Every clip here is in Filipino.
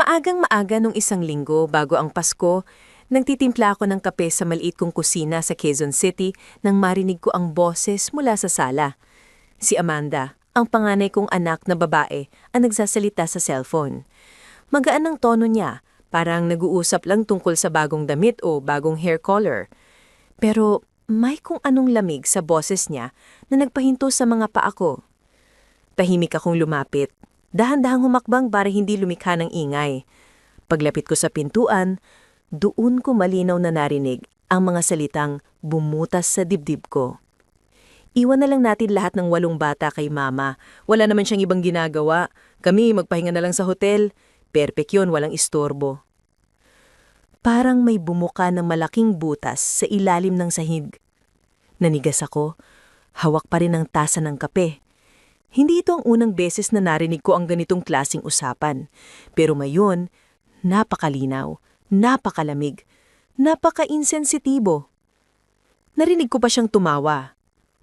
Maagang-maaga nung isang linggo bago ang Pasko, nagtitimpla ako ng kape sa maliit kong kusina sa Quezon City nang marinig ko ang boses mula sa sala. Si Amanda, ang panganay kong anak na babae, ang nagsasalita sa cellphone. Magaan ang tono niya, parang nag-uusap lang tungkol sa bagong damit o bagong hair color. Pero may kung anong lamig sa boses niya na nagpahinto sa mga paa ko. Tahimik akong lumapit. Dahan-dahang humakbang para hindi lumikha ng ingay. Paglapit ko sa pintuan, doon ko malinaw na narinig ang mga salitang bumutas sa dibdib ko. Iwan na lang natin lahat ng 8 bata kay Mama. Wala naman siyang ibang ginagawa. Kami magpahinga na lang sa hotel. Perfect yun, walang istorbo. Parang may bumuka ng malaking butas sa ilalim ng sahig. Nanigas ako. Hawak pa rin ang tasa ng kape. Hindi ito ang unang beses na narinig ko ang ganitong klasing usapan. Pero ngayon, napakalinaw, napakalamig, napaka-insensitibo. Narinig ko pa siyang tumawa.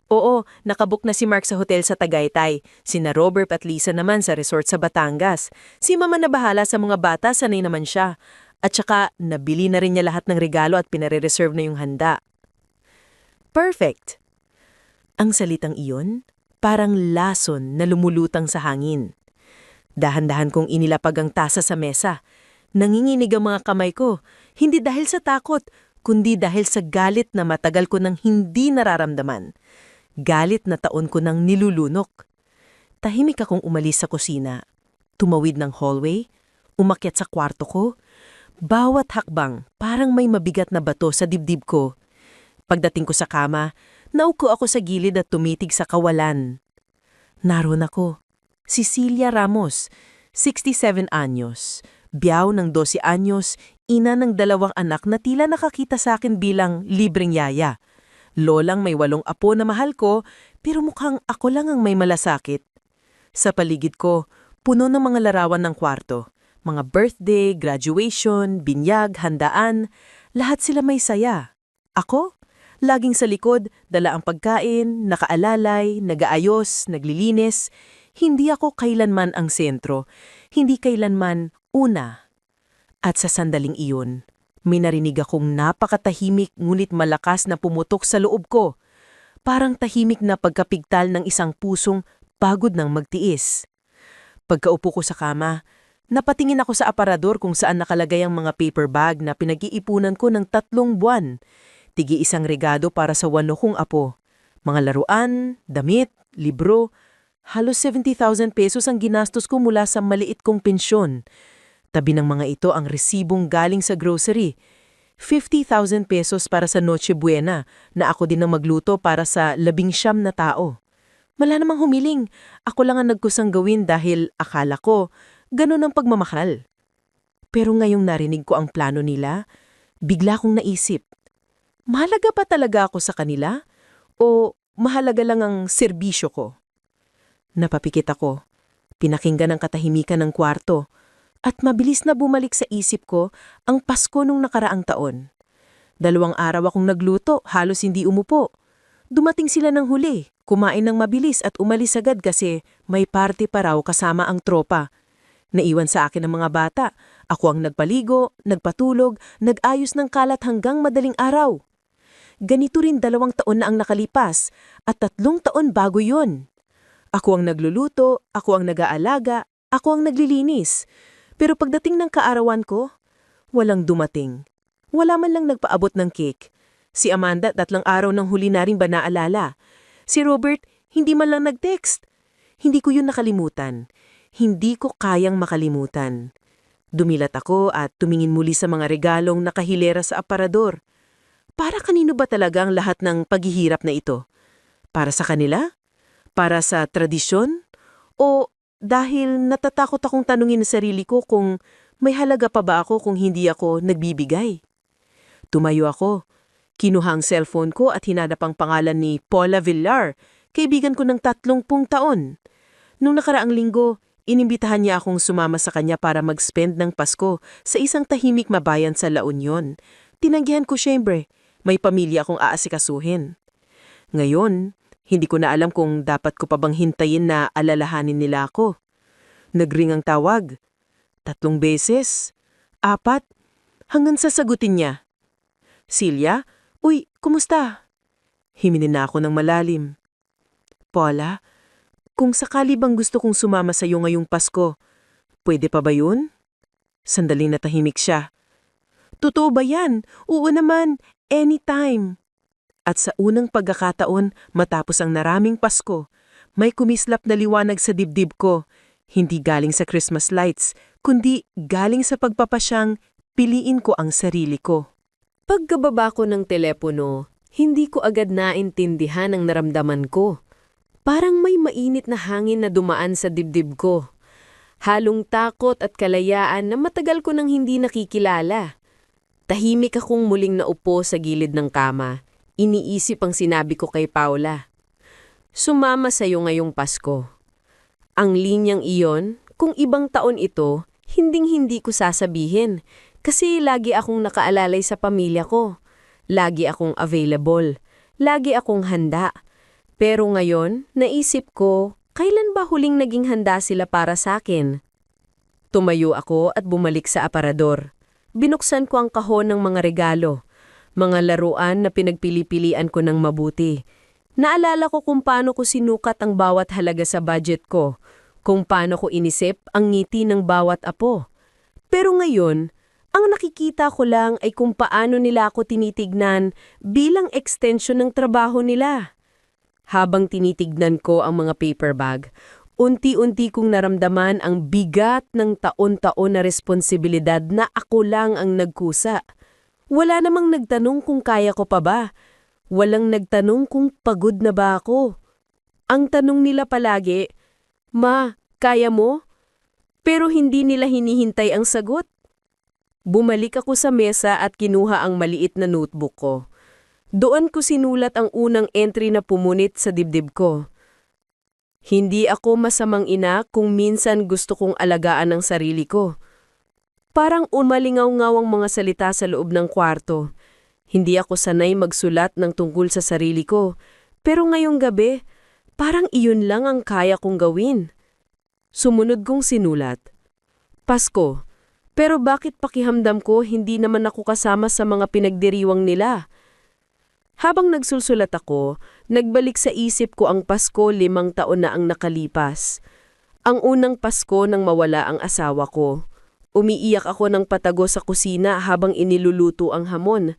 Oo, nakabook na si Mark sa hotel sa Tagaytay. Sina Robert at Lisa naman sa resort sa Batangas. Si Mama na bahala sa mga bata, sanay naman siya. At saka, nabili na rin niya lahat ng regalo at pinare-reserve na yung handa. Perfect! Ang salitang iyon, parang lason na lumulutang sa hangin. Dahan-dahan kong inilapag ang tasa sa mesa. Nanginginig ang mga kamay ko, hindi dahil sa takot, kundi dahil sa galit na matagal ko nang hindi nararamdaman. Galit na taon ko nang nilulunok. Tahimik akong umalis sa kusina. Tumawid ng hallway, umakyat sa kwarto ko. Bawat hakbang, parang may mabigat na bato sa dibdib ko. Pagdating ko sa kama, nauko ako sa gilid at tumitig sa kawalan. Naroon ako. Cecilia Ramos, 67 anyos. Biyaw ng 12 anyos, ina ng 2 anak na tila nakakita sa akin bilang libreng yaya. Lolang may 8 apo na mahal ko, pero mukhang ako lang ang may malasakit. Sa paligid ko, puno ng mga larawan ng kwarto. Mga birthday, graduation, binyag, handaan, lahat sila may saya. Ako? Laging sa likod, dala ang pagkain, nakaalalay, nagaayos, naglilinis. Hindi ako kailanman ang sentro, hindi kailanman una. At sa sandaling iyon, may narinig akong napakatahimik ngunit malakas na pumutok sa loob ko. Parang tahimik na pagkapigtal ng isang pusong pagod ng magtiis. Pagkaupo ko sa kama, napatingin ako sa aparador kung saan nakalagay ang mga paper bag na pinag-iipunan ko ng 3 buwan. Tigi-isang regado para sa 8 kong apo. Mga laruan, damit, libro. Halos 70,000 pesos ang ginastos ko mula sa maliit kong pensyon. Tabi ng mga ito ang resibong galing sa grocery. 50,000 pesos para sa Noche Buena na ako din ang magluto para sa 19 na tao. Wala namang humiling. Ako lang ang nagkusang gawin dahil akala ko ganun ang pagmamahal. Pero ngayong narinig ko ang plano nila, bigla kong naisip. Mahalaga pa talaga ako sa kanila? O mahalaga lang ang serbisyo ko? Napapikit ako. Pinakinggan ang katahimikan ng kwarto. At mabilis na bumalik sa isip ko ang Pasko nung nakaraang taon. 2 araw akong nagluto, halos hindi umupo. Dumating sila ng huli, kumain ng mabilis at umalis agad kasi may party pa raw kasama ang tropa. Naiwan sa akin ang mga bata. Ako ang nagpaligo, nagpatulog, nag-ayos ng kalat hanggang madaling araw. Ganito rin 2 taon na ang nakalipas at 3 taon bago yon. Ako ang nagluluto, ako ang nag-aalaga, ako ang naglilinis. Pero pagdating ng kaarawan ko, walang dumating. Wala man lang nagpaabot ng cake. Si Amanda 3 araw nang huli na rin ba naalala. Si Robert hindi man lang nag-text. Hindi ko yun nakalimutan. Hindi ko kayang makalimutan. Dumilat ako at tumingin muli sa mga regalong nakahilera sa aparador. Para kanino ba talaga ang lahat ng paghihirap na ito? Para sa kanila? Para sa tradisyon? O dahil natatakot akong tanungin sa sarili ko kung may halaga pa ba ako kung hindi ako nagbibigay? Tumayo ako. Kinuha ang cellphone ko at hinanap ang pangalan ni Paula Villar, kaibigan ko ng 30 taon. Nung nakaraang linggo, inimbitahan niya akong sumama sa kanya para mag-spend ng Pasko sa isang tahimik mabayan sa La Union. Tinanggihan ko siyempre. May pamilya akong aasikasuhin. Ngayon, hindi ko na alam kung dapat ko pa bang hintayin na alalahanin nila ako. Nagring ang tawag. 3 beses, 4, hanggang sa sagutin niya. Silya, uy, kumusta? Himinin na ako ng malalim. Paula, kung sakali bang gusto kong sumama sa iyo ngayong Pasko, pwede pa ba yun? Sandaling natahimik siya. Totoo ba yan? Oo naman, anytime. At sa unang pagkakataon matapos ang naraming Pasko, may kumislap na liwanag sa dibdib ko. Hindi galing sa Christmas lights, kundi galing sa pagpapasyang piliin ko ang sarili ko. Pagkababa ko ng telepono, hindi ko agad naintindihan ang naramdaman ko. Parang may mainit na hangin na dumaan sa dibdib ko. Halong takot at kalayaan na matagal ko nang hindi nakikilala. Tahimik akong muling naupo sa gilid ng kama. Iniisip ang sinabi ko kay Paula. Sumama sa'yo ngayong Pasko. Ang linyang iyon, kung ibang taon ito, hinding-hindi ko sasabihin kasi lagi akong nakaalalay sa pamilya ko. Lagi akong available. Lagi akong handa. Pero ngayon, naisip ko, kailan ba huling naging handa sila para sa akin? Tumayo ako at bumalik sa aparador. Binuksan ko ang kahon ng mga regalo. Mga laruan na pinagpili-pilian ko ng mabuti. Naalala ko kung paano ko sinukat ang bawat halaga sa budget ko, kung paano ko inisip ang ngiti ng bawat apo. Pero ngayon, ang nakikita ko lang ay kung paano nila ako tinitignan bilang extension ng trabaho nila. Habang tinitignan ko ang mga paper bag, unti-unti kong naramdaman ang bigat ng taon-taon na responsibilidad na ako lang ang nagkusa. Wala namang nagtanong kung kaya ko pa ba. Walang nagtanong kung pagod na ba ako. Ang tanong nila palagi, Ma, kaya mo? Pero hindi nila hinihintay ang sagot. Bumalik ako sa mesa at kinuha ang maliit na notebook ko. Doon ko sinulat ang unang entry na pumunit sa dibdib ko. Hindi ako masamang ina kung minsan gusto kong alagaan ang sarili ko. Parang umalingaw-ngaw ang mga salita sa loob ng kwarto. Hindi ako sanay magsulat ng tungkol sa sarili ko, pero ngayong gabi, parang iyon lang ang kaya kong gawin. Sumunod kong sinulat. Pasko, pero bakit pakihamdam ko hindi naman ako kasama sa mga pinagdiriwang nila? Habang nagsulsulat ako, nagbalik sa isip ko ang Pasko 5 taon na ang nakalipas. Ang unang Pasko nang mawala ang asawa ko. Umiiyak ako ng patago sa kusina habang iniluluto ang hamon.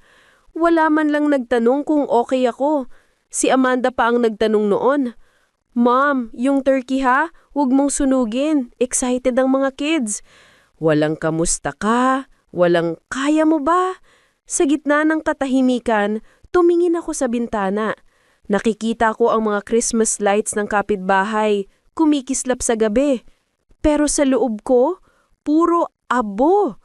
Wala man lang nagtanong kung okay ako. Si Amanda pa ang nagtanong noon. Mom, yung turkey ha? Huwag mong sunugin. Excited ang mga kids. Walang kamusta ka? Walang kaya mo ba? Sa gitna ng katahimikan, tumingin ako sa bintana. Nakikita ko ang mga Christmas lights ng kapitbahay, kumikislap sa gabi. Pero sa loob ko, puro abo.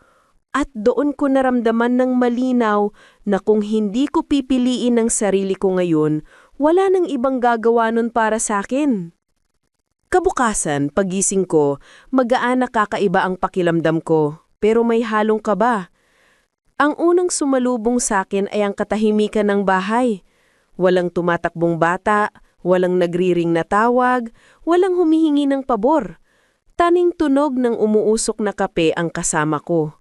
At doon ko naramdaman ng malinaw na kung hindi ko pipiliin ang sarili ko ngayon, wala nang ibang gagawa nun para sa akin. Kabukasan, pagising ko, magaan na kakaiba ang pakiramdam ko, pero may halong kaba. Ang unang sumalubong sa akin ay ang katahimikan ng bahay. Walang tumatakbong bata, walang nagriring na tawag, walang humihingi ng pabor. Taning tunog ng umuusok na kape ang kasama ko.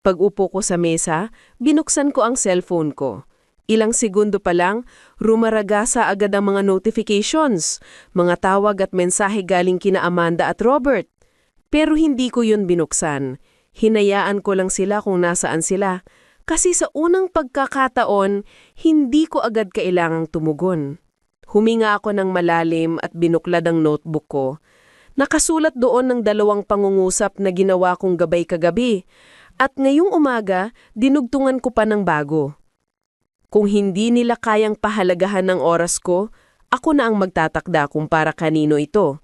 Pag-upo ko sa mesa, binuksan ko ang cellphone ko. Ilang segundo pa lang, rumaragasa agad ang mga notifications, mga tawag at mensahe galing kina Amanda at Robert. Pero hindi ko yun binuksan. Hinayaan ko lang sila kung nasaan sila. Kasi sa unang pagkakataon, hindi ko agad kailangang tumugon. Huminga ako ng malalim at binuklad ang notebook ko. Nakasulat doon ng 2 pangungusap na ginawa kong gabay kagabi. At ngayong umaga, dinugtungan ko pa ng bago. Kung hindi nila kayang pahalagahan ng oras ko, ako na ang magtatakda kung para kanino ito.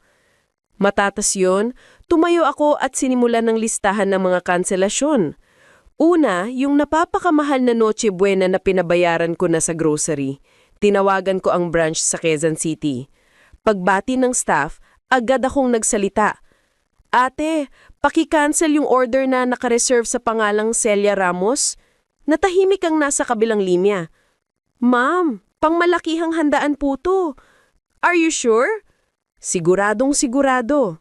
Matatas yon, tumayo ako at sinimulan ng listahan ng mga kanselasyon. Una, yung napapakamahal na Noche Buena na pinabayaran ko na sa grocery. Tinawagan ko ang branch sa Quezon City. Pagbati ng staff, agad akong nagsalita. Ate, paki-cancel yung order na nakareserve sa pangalang Celia Ramos. Natahimik ang nasa kabilang linya. Ma'am, pangmalakihang handaan po to. Are you sure? Siguradong sigurado.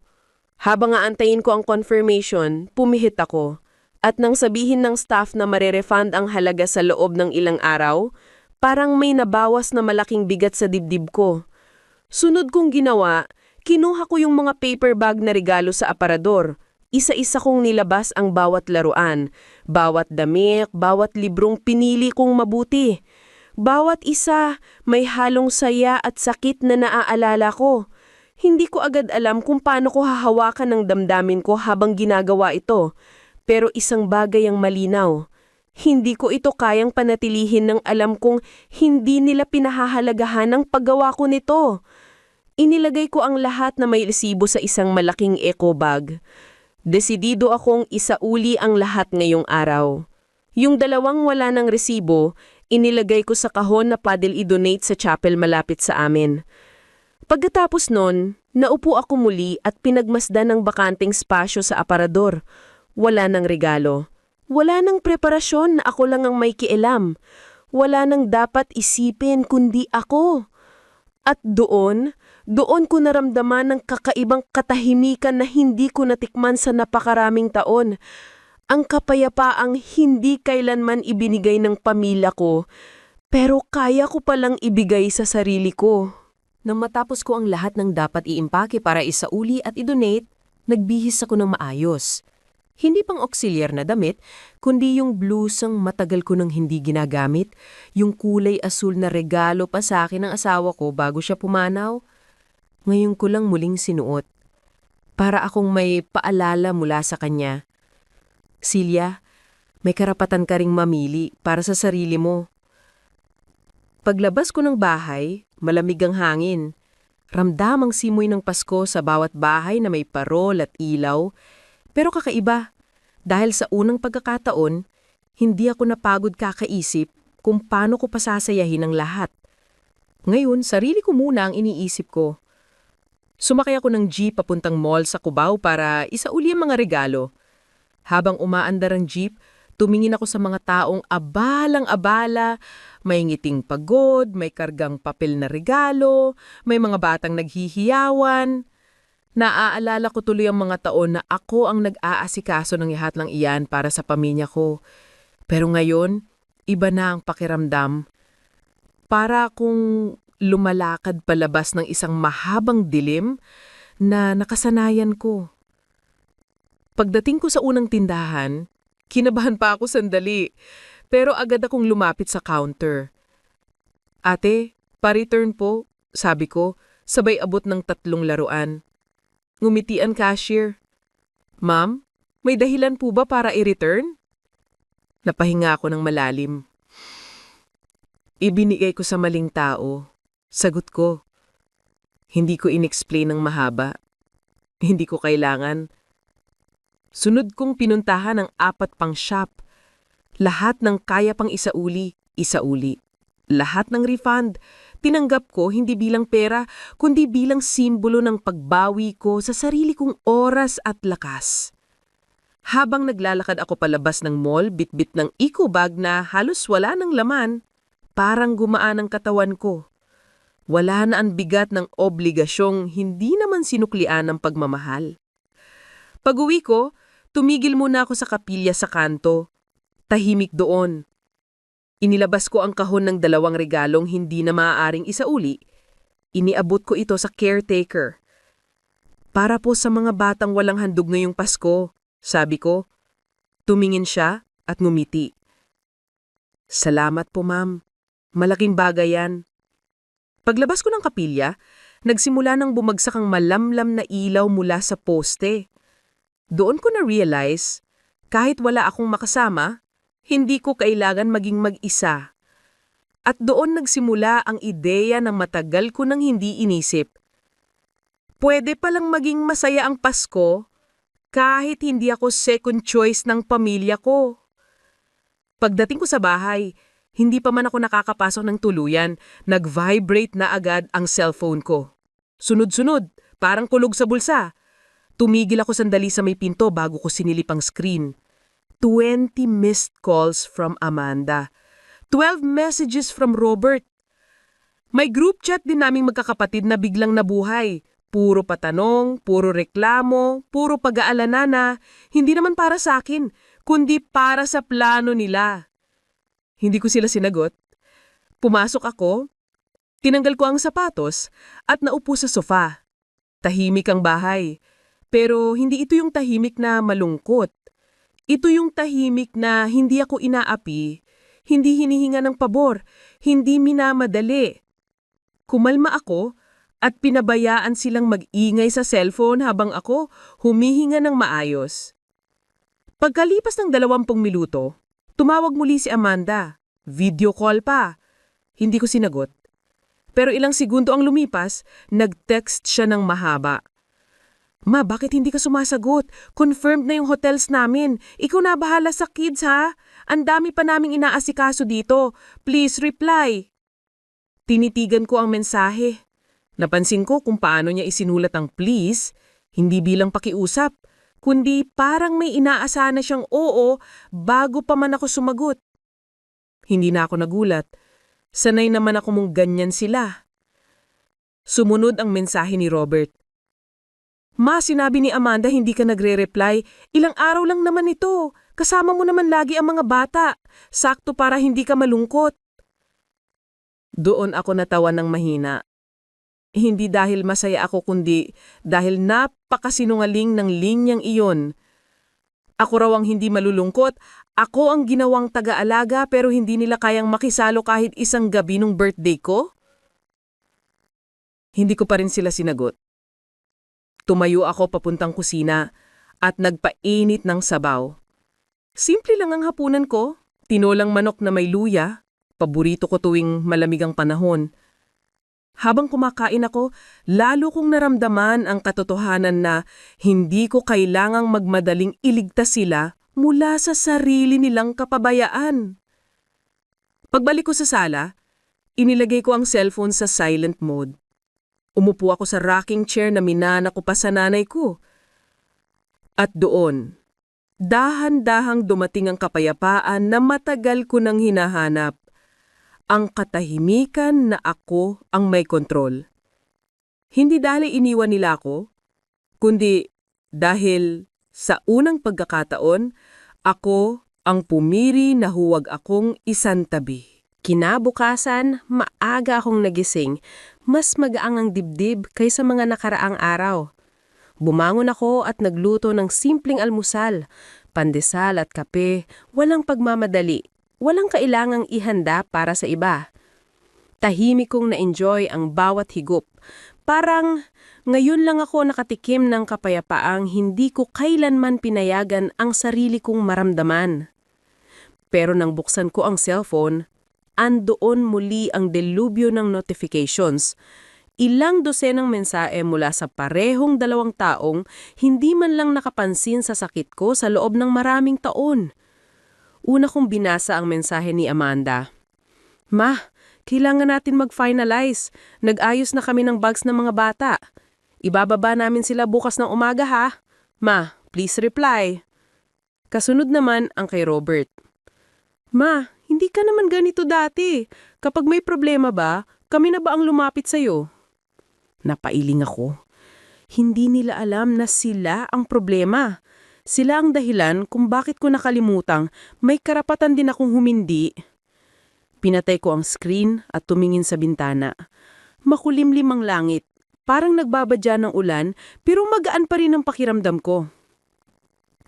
Habang aantayin ko ang confirmation, pumihit ako. At nang sabihin ng staff na marerefund ang halaga sa loob ng ilang araw, parang may nabawas na malaking bigat sa dibdib ko. Sunod kong ginawa, kinuha ko yung mga paper bag na regalo sa aparador. Isa-isa kong nilabas ang bawat laruan, bawat damit, bawat librong pinili kong mabuti. Bawat isa may halong saya at sakit na naaalala ko. Hindi ko agad alam kung paano ko hahawakan ng damdamin ko habang ginagawa ito. Pero isang bagay ang malinaw. Hindi ko ito kayang panatilihin ng alam kong hindi nila pinahahalagahan ang paggawa ko nito. Inilagay ko ang lahat na may resibo sa isang malaking eco bag. Desidido akong isauli ang lahat ngayong araw. Yung dalawang wala ng resibo, inilagay ko sa kahon na padil i-donate sa chapel malapit sa amin. Pagkatapos nun, naupo ako muli at pinagmasdan ng bakanting spasyo sa aparador. Wala ng regalo. Wala ng preparasyon na ako lang ang may kialam. Wala nang dapat isipin kundi ako. At doon ko naramdaman ng kakaibang katahimikan na hindi ko natikman sa napakaraming taon. Ang kapayapaang hindi kailanman ibinigay ng pamilya ko, pero kaya ko palang ibigay sa sarili ko. Nang matapos ko ang lahat ng dapat iimpake para isauli at i-donate, nagbihis ako ng maayos. Hindi pang auxiliar na damit, kundi yung blusang matagal ko nang hindi ginagamit, yung kulay asul na regalo pa sa akin ng asawa ko bago siya pumanaw. Ngayon ko lang muling sinuot. Para akong may paalala mula sa kanya. Silya, may karapatan ka ring mamili para sa sarili mo. Paglabas ko ng bahay, malamig ang hangin. Ramdam ang simoy ng Pasko sa bawat bahay na may parol at ilaw. Pero kakaiba, dahil sa unang pagkakataon, hindi ako napagod kakaisip kung paano ko pasasayahin ang lahat. Ngayon, sarili ko muna ang iniisip ko. Sumakay ako ng jeep papuntang mall sa Cubao para isauli ang mga regalo. Habang umaandar ang jeep, tumingin ako sa mga taong abalang-abala, may ngiting pagod, may kargang papel na regalo, may mga batang naghihiyawan. Naaalala ko tuloy ang mga taon na ako ang nag-aasikaso ng lahat ng iyan para sa pamilya ko. Pero ngayon, iba na ang pakiramdam. Para akong lumalakad palabas ng isang mahabang dilim na nakasanayan ko. Pagdating ko sa unang tindahan, kinabahan pa ako sandali, pero agad akong lumapit sa counter. Ate, pa-return po, sabi ko, sabay abot ng 3 laruan. Ngumiti ang cashier. Ma'am, may dahilan po ba para i-return? Napahinga ako ng malalim. Ibinigay ko sa maling tao. Sagot ko. Hindi ko inexplain ng mahaba. Hindi ko kailangan. Sunod kong pinuntahan ang 4 pang shop. Lahat ng kaya pang isauli, isauli. Lahat ng refund, tinanggap ko hindi bilang pera, kundi bilang simbolo ng pagbawi ko sa sarili kong oras at lakas. Habang naglalakad ako palabas ng mall, bitbit ng eco bag na halos wala ng laman, parang gumaan ang katawan ko. Wala na ang bigat ng obligasyong hindi naman sinuklian ng pagmamahal. Pag-uwi ko, tumigil muna ako sa kapilya sa kanto. Tahimik doon. Inilabas ko ang kahon ng 2 regalong hindi na maaaring isauli. Iniabot ko ito sa caretaker. Para po sa mga batang walang handog ngayong Pasko, sabi ko. Tumingin siya at ngumiti. Salamat po, ma'am. Malaking bagay yan. Paglabas ko ng kapilya, nagsimula nang bumagsak ang malamlam na ilaw mula sa poste. Doon ko na-realize, kahit wala akong makasama, hindi ko kailangan maging mag-isa. At doon nagsimula ang ideya na matagal ko nang hindi inisip. Pwede palang maging masaya ang Pasko kahit hindi ako second choice ng pamilya ko. Pagdating ko sa bahay, hindi pa man ako nakakapasok ng tuluyan, nag-vibrate na agad ang cellphone ko. Sunod-sunod, parang kulog sa bulsa. Tumigil ako sandali sa may pinto bago ko sinilip ang screen. 20 missed calls from Amanda. 12 messages from Robert. May group chat din naming magkakapatid na biglang nabuhay. Puro patanong, puro reklamo, puro pag-aalala na hindi naman para sa akin, kundi para sa plano nila. Hindi ko sila sinagot. Pumasok ako, tinanggal ko ang sapatos at naupo sa sofa. Tahimik ang bahay. Pero hindi ito yung tahimik na malungkot. Ito yung tahimik na hindi ako inaapi, hindi hinihinga ng pabor, hindi minamadali. Kumalma ako at pinabayaan silang mag-ingay sa cellphone habang ako humihinga ng maayos. Pagkalipas ng 20 minuto, tumawag muli si Amanda. Video call pa. Hindi ko sinagot. Pero ilang segundo ang lumipas, nag-text siya ng mahaba. Ma, bakit hindi ka sumasagot? Confirmed na yung hotels namin. Ikaw na bahala sa kids ha? Ang dami pa naming inaasikaso dito. Please reply. Tinitigan ko ang mensahe. Napansin ko kung paano niya isinulat ang please, hindi bilang pakiusap, kundi parang may inaasahan na siyang oo bago pa man ako sumagot. Hindi na ako nagulat. Sanay naman ako mong ganyan sila. Sumunod ang mensahe ni Robert. Ma, sinabi ni Amanda hindi ka nagre-reply. Ilang araw lang naman ito. Kasama mo naman lagi ang mga bata. Sakto para hindi ka malungkot. Doon ako natawa ng mahina. Hindi dahil masaya ako kundi dahil napakasinungaling ng linyang iyon. Ako raw ang hindi malulungkot. Ako ang ginawang taga-alaga pero hindi nila kayang makisalo kahit isang gabi nung birthday ko? Hindi ko pa rin sila sinagot. Tumayo ako papuntang kusina at nagpainit ng sabaw. Simple lang ang hapunan ko, tinolang manok na may luya, paborito ko tuwing malamig ang panahon. Habang kumakain ako, lalo kong naramdaman ang katotohanan na hindi ko kailangang magmadaling iligtas sila mula sa sarili nilang kapabayaan. Pagbalik ko sa sala, inilagay ko ang cellphone sa silent mode. Umupo ako sa rocking chair na minana ko pa sa nanay ko. At doon, dahan-dahang dumating ang kapayapaan na matagal ko nang hinahanap. Ang katahimikan na ako ang may kontrol. Hindi dahil iniwan nila ako, kundi dahil sa unang pagkakataon, ako ang pumiri na huwag akong isantabi. Kinabukasan, maaga akong nagising, mas magaang ang dibdib kaysa mga nakaraang araw. Bumangon ako at nagluto ng simpleng almusal, pandesal at kape, walang pagmamadali, walang kailangang ihanda para sa iba. Tahimik kong na-enjoy ang bawat higop. Parang ngayon lang ako nakatikim ng kapayapaang hindi ko kailanman pinayagan ang sarili kong maramdaman. Pero nang buksan ko ang cellphone, andoon muli ang delubyo ng notifications. Ilang dosenang mensahe mula sa parehong dalawang taong hindi man lang nakapansin sa sakit ko sa loob ng maraming taon. Una kong binasa ang mensahe ni Amanda. Ma, kailangan natin mag-finalize. Nag-ayos na kami ng bags ng mga bata. Ibababa namin sila bukas ng umaga ha. Ma, please reply. Kasunod naman ang kay Robert. Ma, hindi ka naman ganito dati. Kapag may problema ba, kami na ba ang lumapit sa'yo? Napailing ako. Hindi nila alam na sila ang problema. Sila ang dahilan kung bakit ko nakalimutang may karapatan din akong humindi. Pinatay ko ang screen at tumingin sa bintana. Makulimlim ang langit. Parang nagbabadya ng ulan pero magaan pa rin ang pakiramdam ko.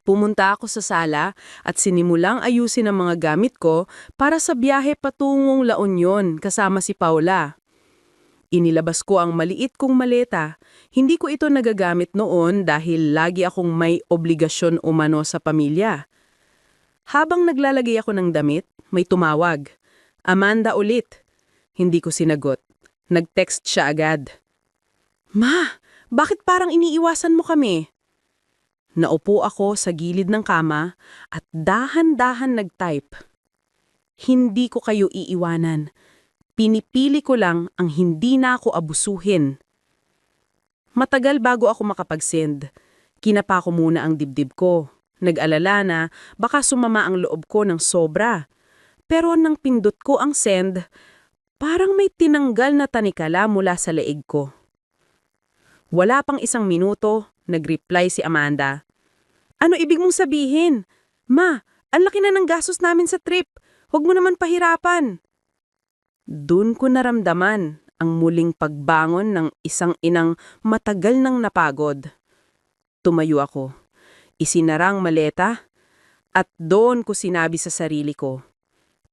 Pumunta ako sa sala at sinimulang ayusin ang mga gamit ko para sa biyahe patungong La Union kasama si Paula. Inilabas ko ang maliit kong maleta. Hindi ko ito nagagamit noon dahil lagi akong may obligasyon umano sa pamilya. Habang naglalagay ako ng damit, may tumawag. Amanda ulit. Hindi ko sinagot. Nag-text siya agad. Ma, bakit parang iniiwasan mo kami? Naupo ako sa gilid ng kama at dahan-dahan nag-type. Hindi ko kayo iiwanan. Pinipili ko lang ang hindi na ako abusuhin. Matagal bago ako makapag-send. Kinapa ko muna ang dibdib ko. Nag-alala na baka sumama ang loob ko ng sobra. Pero nang pindot ko ang send, parang may tinanggal na tanikala mula sa leeg ko. Wala pang 1 minuto, nag-reply si Amanda. Ano ibig mong sabihin? Ma, ang laki na ng gastos namin sa trip. Huwag mo naman pahirapan. Doon ko naramdaman ang muling pagbangon ng isang inang matagal nang napagod. Tumayo ako, isinarang maleta, at doon ko sinabi sa sarili ko,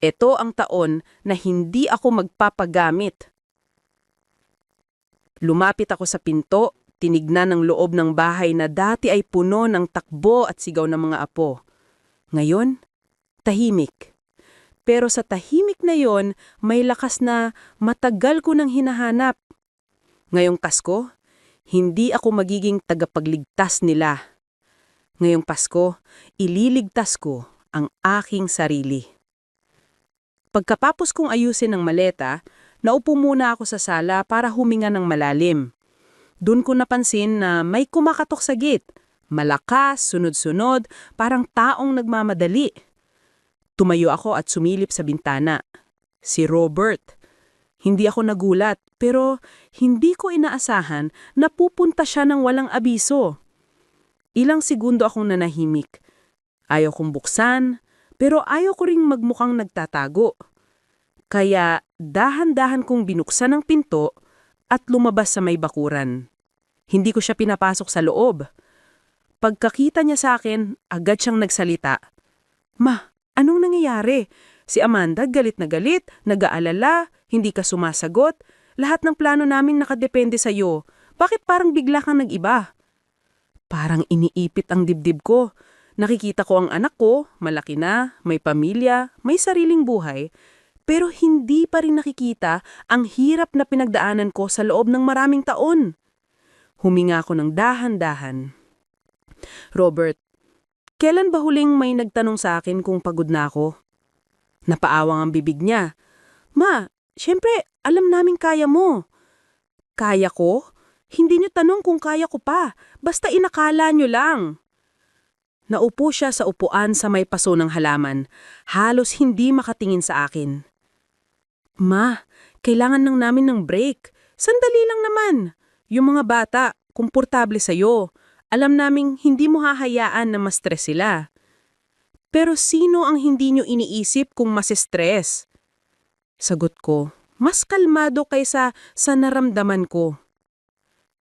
ito ang taon na hindi ako magpapagamit. Lumapit ako sa pinto, tinignan ang loob ng bahay na dati ay puno ng takbo at sigaw ng mga apo. Ngayon, tahimik. Pero sa tahimik na yon, may lakas na matagal ko nang hinahanap. Ngayong Pasko, hindi ako magiging tagapagligtas nila. Ngayong Pasko, ililigtas ko ang aking sarili. Pagkapapos kong ayusin ang maleta, naupo muna ako sa sala para huminga ng malalim. Doon ko napansin na may kumakatok sa gate. Malakas, sunod-sunod, parang taong nagmamadali. Tumayo ako at sumilip sa bintana. Si Robert. Hindi ako nagulat, pero hindi ko inaasahan na pupunta siya ng walang abiso. Ilang segundo akong nanahimik. Ayaw kong buksan, pero ayaw ko ring magmukhang nagtatago. Kaya dahan-dahan kong binuksan ang pinto at lumabas sa may bakuran. Hindi ko siya pinapasok sa loob. Pagkakita niya sa akin, agad siyang nagsalita. Ma, anong nangyayari? Si Amanda galit na galit, nag-aalala, hindi ka sumasagot. Lahat ng plano namin nakadepende sa iyo. Bakit parang bigla kang nag-iba? Parang iniipit ang dibdib ko. Nakikita ko ang anak ko, malaki na, may pamilya, may sariling buhay, pero hindi pa rin nakikita ang hirap na pinagdaanan ko sa loob ng maraming taon. Huminga ako ng dahan-dahan. Robert, kailan ba huling may nagtanong sa akin kung pagod na ako? Napaawang ang bibig niya. Ma, syempre, alam naming kaya mo. Kaya ko? Hindi niyo tanong kung kaya ko pa. Basta inakala niyo lang. Naupo siya sa upuan sa may paso ng halaman. Halos hindi makatingin sa akin. Ma, kailangan lang namin ng break. Sandali lang naman. Yung mga bata, komportable sa'yo. Alam naming hindi mo hahayaan na ma-stress sila. Pero sino ang hindi nyo iniisip kung mas-stress? Sagot ko, mas kalmado kaysa sa naramdaman ko.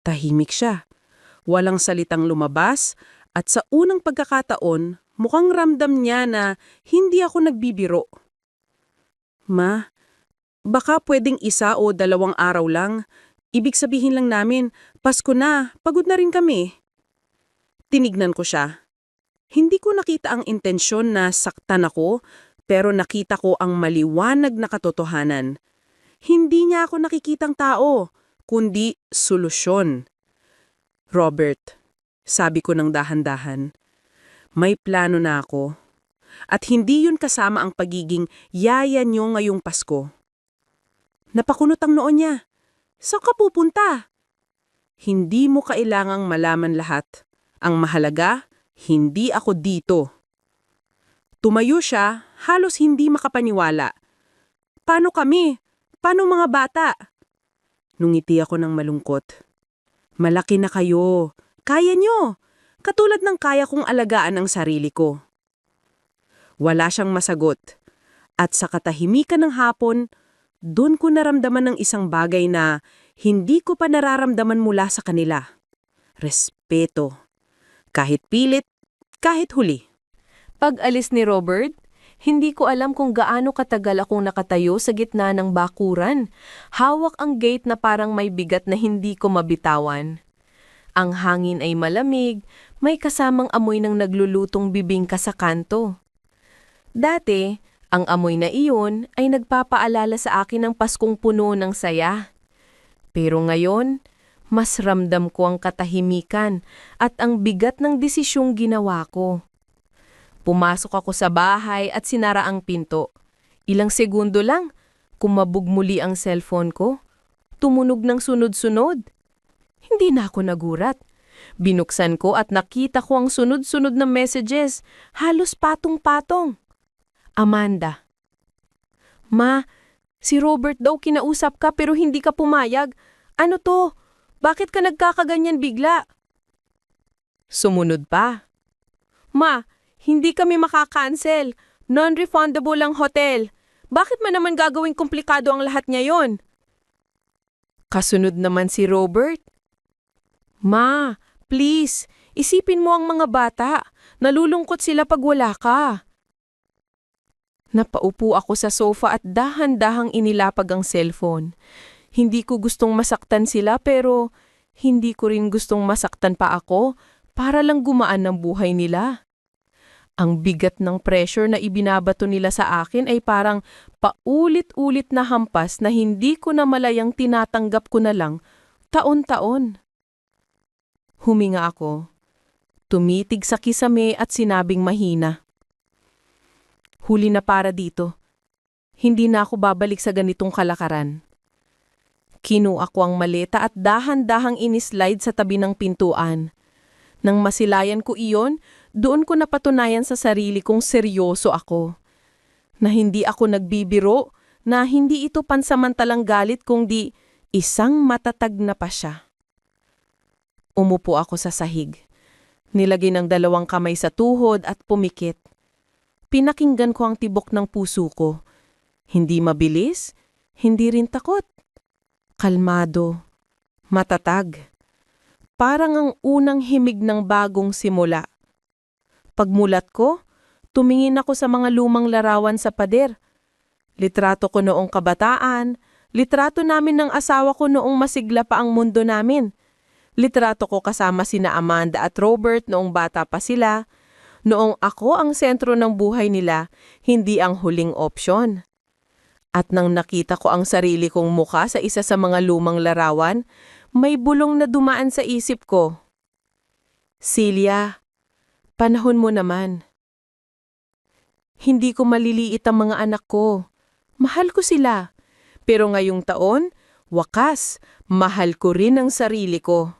Tahimik siya. Walang salitang lumabas at sa unang pagkakataon, mukhang ramdam niya na hindi ako nagbibiro. Ma, baka pwedeng 1 o 2 araw lang. Ibig sabihin lang namin, Pasko na, pagod na rin kami. Tinignan ko siya. Hindi ko nakita ang intensyon na saktan ako, pero nakita ko ang maliwanag na katotohanan. Hindi niya ako nakikitang tao, kundi solusyon. Robert, sabi ko ng dahan-dahan, may plano na ako. At hindi yun kasama ang pagiging yaya niyo ngayong Pasko. Napakunot ang noo niya. Saan ka pupunta? Hindi mo kailangang malaman lahat. Ang mahalaga, hindi ako dito. Tumayo siya, halos hindi makapaniwala. Paano kami? Paano mga bata? Nungiti ako ng malungkot. Malaki na kayo. Kaya nyo. Katulad ng kaya kong alagaan ang sarili ko. Wala siyang masagot. At sa katahimikan ng hapon, doon ko naramdaman ng isang bagay na hindi ko pa nararamdaman mula sa kanila. Respeto. Kahit pilit, kahit huli. Pag-alis ni Robert, hindi ko alam kung gaano katagal akong nakatayo sa gitna ng bakuran. Hawak ang gate na parang may bigat na hindi ko mabitawan. Ang hangin ay malamig, may kasamang amoy ng naglulutong bibingka sa kanto. Dati, ang amoy na iyon ay nagpapaalala sa akin ng Paskong puno ng saya. Pero ngayon, mas ramdam ko ang katahimikan at ang bigat ng desisyong ginawa ko. Pumasok ako sa bahay at sinara ang pinto. Ilang segundo lang, kumabog muli ang cellphone ko. Tumunog ng sunod-sunod. Hindi na ako nagurat. Binuksan ko at nakita ko ang sunod-sunod na messages, halos patong-patong. Amanda. Ma, si Robert daw kinausap ka pero hindi ka pumayag. Ano to? Bakit ka nagkakaganyan bigla? Sumunod pa. Ma, hindi kami makakancel. Non-refundable ang hotel. Bakit man naman gagawing komplikado ang lahat ngayon? Kasunod naman si Robert. Ma, please, isipin mo ang mga bata. Nalulungkot sila pag wala ka. Napaupo ako sa sofa at dahan-dahang inilapag ang cellphone. Hindi ko gustong masaktan sila pero hindi ko rin gustong masaktan pa ako para lang gumaan ang buhay nila. Ang bigat ng pressure na ibinabato nila sa akin ay parang paulit-ulit na hampas na hindi ko na malayang tinatanggap ko na lang taon-taon. Huminga ako. Tumitig sa kisame at sinabing mahina. Huli na para dito. Hindi na ako babalik sa ganitong kalakaran. Kinuha ko ang maleta at dahan-dahang inislide sa tabi ng pintuan. Nang masilayan ko iyon, doon ko napatunayan sa sarili kong seryoso ako. Na hindi ako nagbibiro, na hindi ito pansamantalang galit kundi isang matatag na pasya. Umupo ako sa sahig. Nilagay ng 2 kamay sa tuhod at pumikit. Pinakinggan ko ang tibok ng puso ko. Hindi mabilis, hindi rin takot. Kalmado, matatag. Parang ang unang himig ng bagong simula. Pagmulat ko, tumingin ako sa mga lumang larawan sa pader. Litrato ko noong kabataan, litrato namin ng asawa ko noong masigla pa ang mundo namin. Litrato ko kasama sina Amanda at Robert noong bata pa sila. Noong ako ang sentro ng buhay nila, hindi ang huling opsyon. At nang nakita ko ang sarili kong mukha sa isa sa mga lumang larawan, may bulong na dumaan sa isip ko. Celia, panahon mo naman. Hindi ko maliliit ang mga anak ko. Mahal ko sila. Pero ngayong taon, wakas, mahal ko rin ang sarili ko.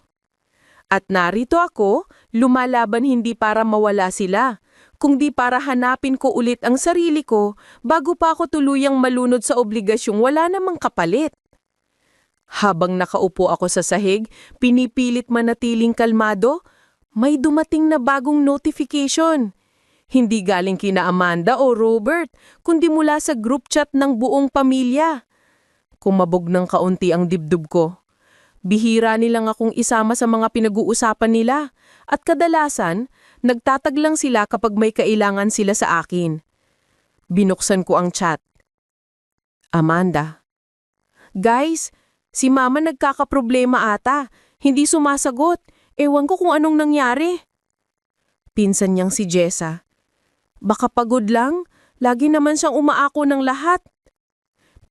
At narito ako, lumalaban hindi para mawala sila, kundi para hanapin ko ulit ang sarili ko bago pa ako tuluyang malunod sa obligasyong wala namang kapalit. Habang nakaupo ako sa sahig, pinipilit manatiling kalmado, may dumating na bagong notification. Hindi galing kina Amanda o Robert, kundi mula sa group chat ng buong pamilya. Kumabog ng kaunti ang dibdib ko. Bihira nilang akong isama sa mga pinag-uusapan nila at kadalasan, nagtatag lang sila kapag may kailangan sila sa akin. Binuksan ko ang chat. Amanda. Guys, si Mama nagkakaproblema ata. Hindi sumasagot. Ewan ko kung anong nangyari. Pinsan niyang si Jessa. Baka pagod lang. Lagi naman siyang umaako ng lahat.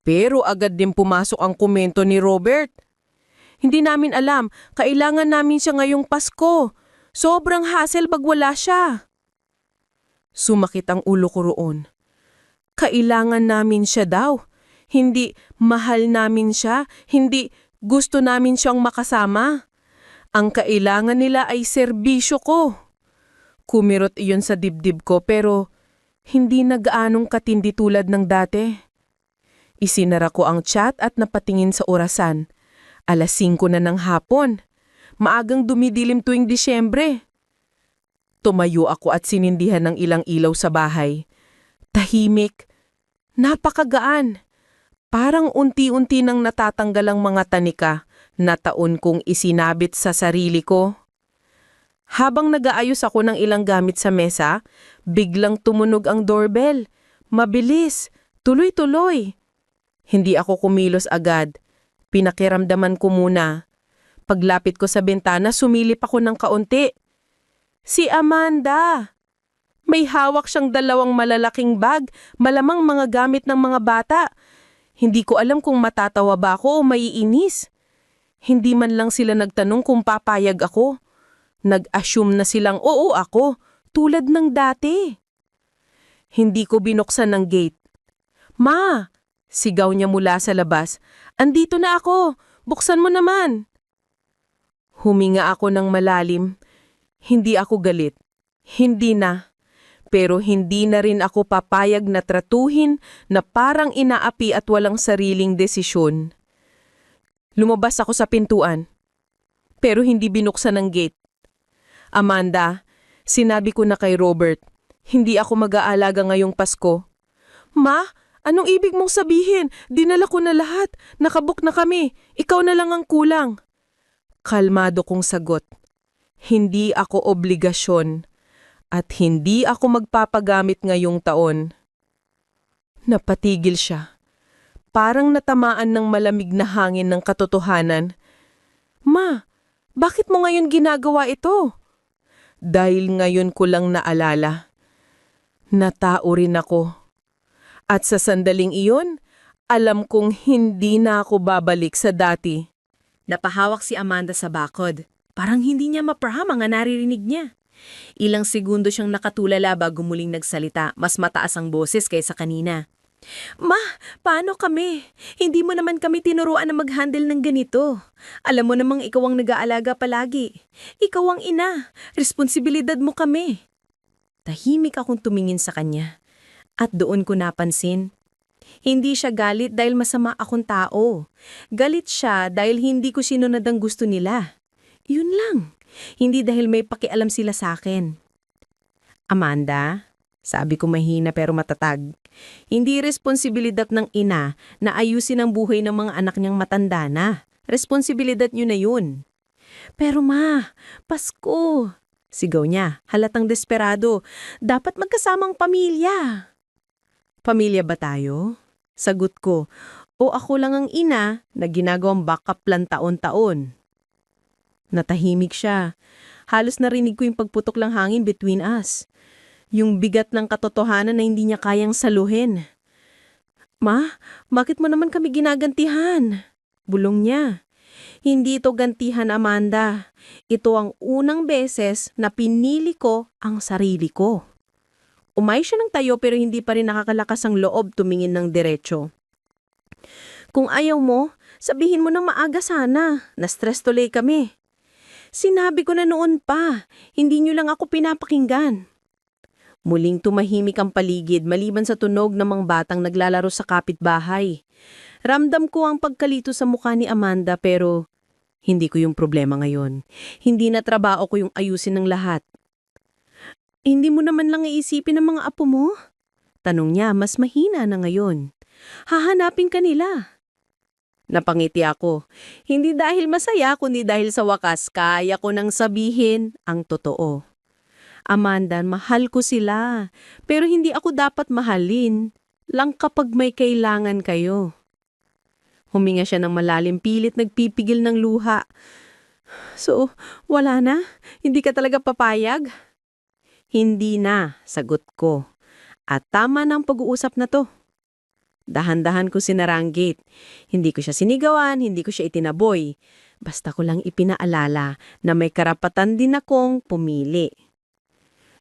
Pero agad din pumasok ang komento ni Robert. Hindi namin alam, kailangan namin siya ngayong Pasko. Sobrang hassle pag wala siya. Sumakit ang ulo ko roon. Kailangan namin siya daw. Hindi mahal namin siya, hindi gusto namin siyang makasama. Ang kailangan nila ay serbisyo ko. Kumirot iyon sa dibdib ko pero hindi na gaanong katindi tulad ng dati. Isinara ko ang chat at napatingin sa orasan. 5:00 na ng hapon. Maagang dumidilim tuwing Disyembre. Tumayo ako at sinindihan ng ilang ilaw sa bahay. Tahimik. Napakagaan. Parang unti-unti nang natatanggal ang mga tanika na taon kong isinabit sa sarili ko. Habang nag-aayos ako ng ilang gamit sa mesa, biglang tumunog ang doorbell. Mabilis, tuloy-tuloy. Hindi ako kumilos agad. Pinakiramdaman ko muna. Paglapit ko sa bintana, sumilip ako ng kaunti. Si Amanda! May hawak siyang 2 malalaking bag, malamang mga gamit ng mga bata. Hindi ko alam kung matatawa ba ako o maiinis. Hindi man lang sila nagtanong kung papayag ako. Nag-assume na silang oo ako, tulad ng dati. Hindi ko binuksan ng gate. Ma! Sigaw niya mula sa labas. Andito na ako! Buksan mo naman! Huminga ako ng malalim. Hindi ako galit. Hindi na. Pero hindi na rin ako papayag na tratuhin na parang inaapi at walang sariling desisyon. Lumabas ako sa pintuan. pero hindi binuksan ang gate. Amanda, sinabi ko na kay Robert, hindi ako mag-aalaga ngayong Pasko. Ma, anong ibig mong sabihin? Dinala ko na lahat. Nakabook na kami. Ikaw na lang ang kulang. Kalmado kong sagot. Hindi ako obligasyon at hindi ako magpapagamit ngayong taon. Napatigil siya. Parang natamaan ng malamig na hangin ng katotohanan. Ma, bakit mo ngayon ginagawa ito? Dahil ngayon ko lang naalala. Natao rin ako. At sa sandaling iyon, alam kong hindi na ako babalik sa dati. Napahawak si Amanda sa bakod. Parang hindi niya mapraham ang naririnig niya. Ilang segundo siyang nakatulala bago muling nagsalita, mas mataas ang boses kaysa kanina. Ma, paano kami? Hindi mo naman kami tinuruan na mag-handle ng ganito. Alam mo namang ikaw ang nag-aalaga palagi. Ikaw ang ina. Responsibilidad mo kami. Tahimik akong tumingin sa kanya. At doon ko napansin. Hindi siya galit dahil masama akong tao. Galit siya dahil hindi ko sinunod ang gusto nila. Yun lang. Hindi dahil may pakialam sila sa akin. Amanda, sabi ko mahina pero matatag, hindi responsibilidad ng ina na ayusin ang buhay ng mga anak niyang matanda na. Responsibilidad niyo na yun. Pero ma, Pasko, sigaw niya, halatang desperado. Dapat magkasamang pamilya. Pamilya ba tayo? Sagot ko, o ako lang ang ina na ginagawang backup plan taon-taon. Natahimik siya. Halos narinig ko yung pagputok ng hangin between us. Yung bigat ng katotohanan na hindi niya kayang saluhin. Ma, bakit mo naman kami ginagantihan? Bulong niya. Hindi ito gantihan, Amanda. Ito ang unang beses na pinili ko ang sarili ko. Umay siya ng tayo pero hindi pa rin nakakalakas ang loob tumingin ng diretso. Kung ayaw mo, sabihin mo nang maaga sana. Na-stress tuloy kami. Sinabi ko na noon pa, hindi niyo lang ako pinapakinggan. Muling tumahimik ang paligid maliban sa tunog ng mga batang naglalaro sa kapitbahay. Ramdam ko ang pagkalito sa mukha ni Amanda pero hindi ko yung problema ngayon. Hindi na trabaho ko yung ayusin ng lahat. Hindi mo naman lang iisipin ang mga apo mo? Tanong niya, mas mahina na ngayon. Hahanapin ka nila. Napangiti ako. Hindi dahil masaya, kundi dahil sa wakas kaya ko nang sabihin ang totoo. Amanda, mahal ko sila. Pero hindi ako dapat mahalin lang kapag may kailangan kayo. Huminga siya ng malalim, pilit nagpipigil ng luha. So, wala na? Hindi ka talaga papayag? Hindi na, sagot ko. At tama na ang pag-uusap na to. Dahan-dahan ko sinara ang gate. Hindi ko siya sinigawan, hindi ko siya itinaboy. Basta ko lang ipinaalala na may karapatan din akong pumili.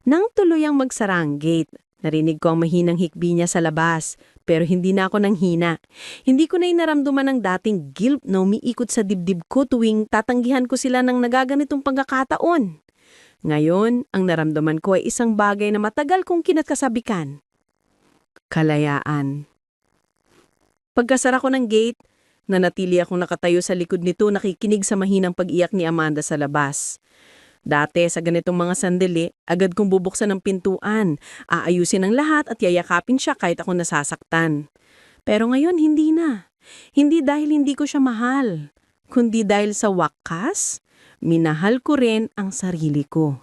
Nang tuluyang magsara ang gate, narinig ko ang mahinang hikbi niya sa labas, pero hindi na ako nanghina. Hindi ko na inaramdaman ang dating guilt na umiikot sa dibdib ko tuwing tatanggihan ko sila ng nagaganitong pagkakataon. Ngayon, ang naramdaman ko ay isang bagay na matagal kong kinakasabikan. Kalayaan. Pagkasara ko ng gate, nanatili akong nakatayo sa likod nito nakikinig sa mahinang pag-iyak ni Amanda sa labas. Dati sa ganitong mga sandali, agad kong bubuksan ang pintuan, aayusin ang lahat at yayakapin siya kahit ako nasasaktan. Pero ngayon hindi na. Hindi dahil hindi ko siya mahal, kundi dahil sa wakas, minahal ko rin ang sarili ko.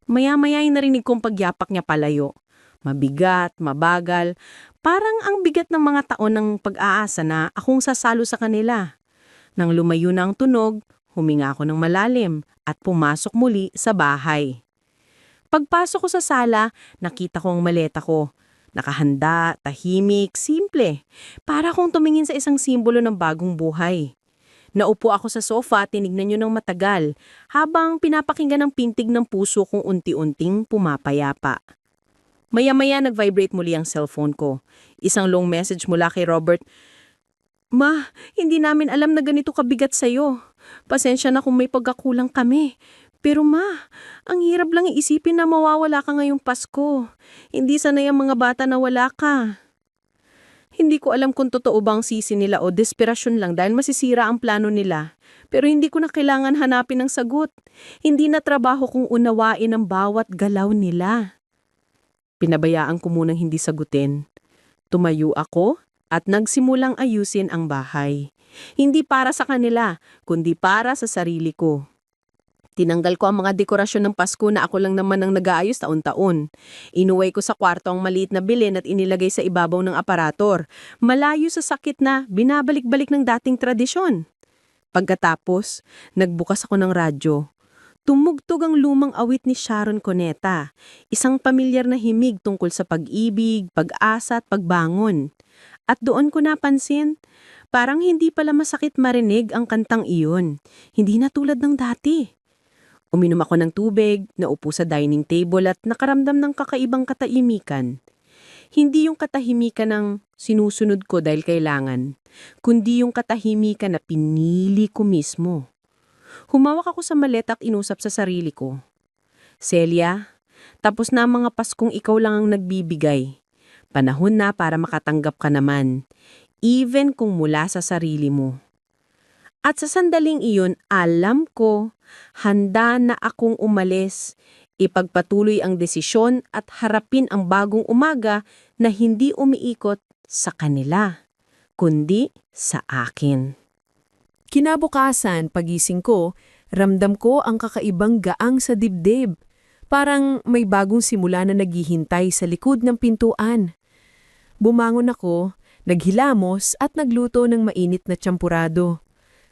Maya-maya ay narinig kong pagyapak niya palayo. Mabigat, mabagal, parang ang bigat ng mga taon ng pag-aasa na akong sasalo sa kanila. Nang lumayo na ang tunog, huminga ako ng malalim at pumasok muli sa bahay. Pagpasok ko sa sala, nakita ko ang maleta ko. Nakahanda, tahimik, simple. Para akong tumingin sa isang simbolo ng bagong buhay. Naupo ako sa sofa, tinignan niyo ng matagal, habang pinapakinggan ang pintig ng puso kong unti-unting pumapayapa. Maya-maya nag-vibrate muli ang cellphone ko. Isang long message mula kay Robert. Ma, hindi namin alam na ganito kabigat sa'yo. Pasensya na kung may pagkakulang kami. Pero ma, ang hirap lang iisipin na mawawala ka ngayong Pasko. Hindi sanay ang mga bata na wala ka. Hindi ko alam kung totoo bang sisi nila o desperasyon lang dahil masisira ang plano nila. Pero hindi ko na kailangan hanapin ng sagot. Hindi na trabaho kong unawain ang bawat galaw nila. Pinabayaan ko munang hindi sagutin. Tumayo ako at nagsimulang ayusin ang bahay. Hindi para sa kanila, kundi para sa sarili ko. Tinanggal ko ang mga dekorasyon ng Pasko na ako lang naman ang nag-aayos taon-taon. Inuwi ko sa kwarto ang maliit na bilin at inilagay sa ibabaw ng aparator. Malayo sa sakit na binabalik-balik ng dating tradisyon. Pagkatapos, nagbukas ako ng radyo. Tumugtog ang lumang awit ni Sharon Cuneta, isang pamilyar na himig tungkol sa pag-ibig, pag-asa at pagbangon. At doon ko napansin, parang hindi pala masakit marinig ang kantang iyon. Hindi na tulad ng dati. Uminom ako ng tubig, naupo sa dining table at nakaramdam ng kakaibang katahimikan. Hindi yung katahimikan ng sinusunod ko dahil kailangan, kundi yung katahimikan na pinili ko mismo. Humawak ako sa maleta at inusap sa sarili ko. Celia, tapos na ang mga Paskong ikaw lang ang nagbibigay. Panahon na para makatanggap ka naman, even kung mula sa sarili mo. At sa sandaling iyon, alam ko, handa na akong umalis, ipagpatuloy ang desisyon at harapin ang bagong umaga na hindi umiikot sa kanila, kundi sa akin. Kinabukasan, pagising ko, ramdam ko ang kakaibang gaang sa dibdib. Parang may bagong simula na naghihintay sa likod ng pintuan. Bumangon ako, naghilamos at nagluto ng mainit na tsampurado.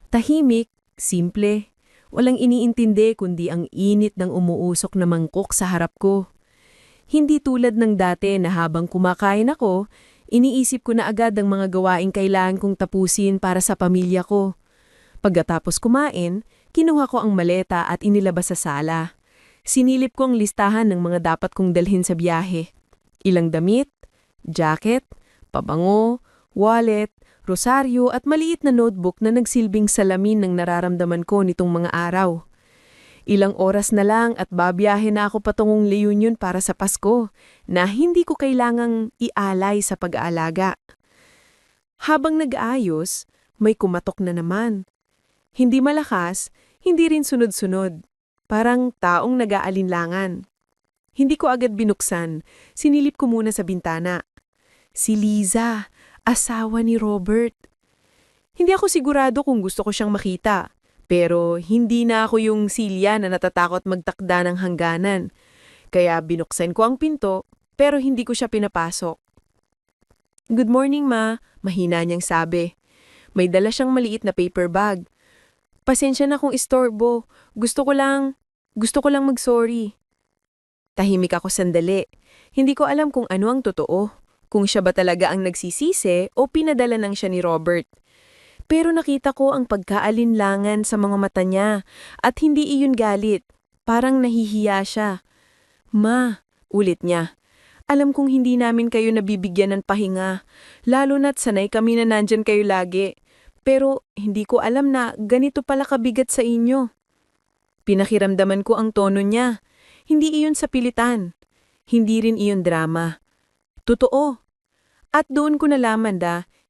Tahimik, simple, walang iniintindi kundi ang init ng umuusok na mangkok sa harap ko. Hindi tulad ng dati na habang kumakain ako, iniisip ko na agad ang mga gawaing kailangan kong tapusin para sa pamilya ko. Pagkatapos kumain, kinuha ko ang maleta at inilabas sa sala. Sinilip ko ang listahan ng mga dapat kong dalhin sa biyahe. Ilang damit, jacket, pabango, wallet, rosaryo at maliit na notebook na nagsilbing salamin ng nararamdaman ko nitong mga araw. Ilang oras na lang at babiyahe na ako patungong La Union para sa Pasko na hindi ko kailangang ialay sa pag-aalaga. Habang nag-aayos, may kumatok na naman. Hindi malakas, hindi rin sunod-sunod. Parang taong nag-aalinlangan. Hindi ko agad binuksan, sinilip ko muna sa bintana. Si Liza, asawa ni Robert. Hindi ako sigurado kung gusto ko siyang makita, pero hindi na ako yung Silya na natatakot magtakda ng hangganan. Kaya binuksan ko ang pinto, pero hindi ko siya pinapasok. "Good morning, Ma," mahina niyang sabi. May dala siyang maliit na paper bag. "Pasensya na kung istorbo. Gusto ko lang mag-sorry." Tahimik ako sandali. Hindi ko alam kung ano ang totoo. Kung siya ba talaga ang nagsisisi o pinadala lang siya ni Robert. Pero nakita ko ang pagkaalinlangan sa mga mata niya at hindi iyon galit. Parang nahihiya siya. "Ma," ulit niya. "Alam kong hindi namin kayo nabibigyan ng pahinga. Lalo na't sanay kami na nandyan kayo lagi. Pero hindi ko alam na ganito pala kabigat sa inyo." Pinakiramdaman ko ang tono niya. Hindi iyon sa pilitan. Hindi rin iyon drama. Totoo. At doon ko nalaman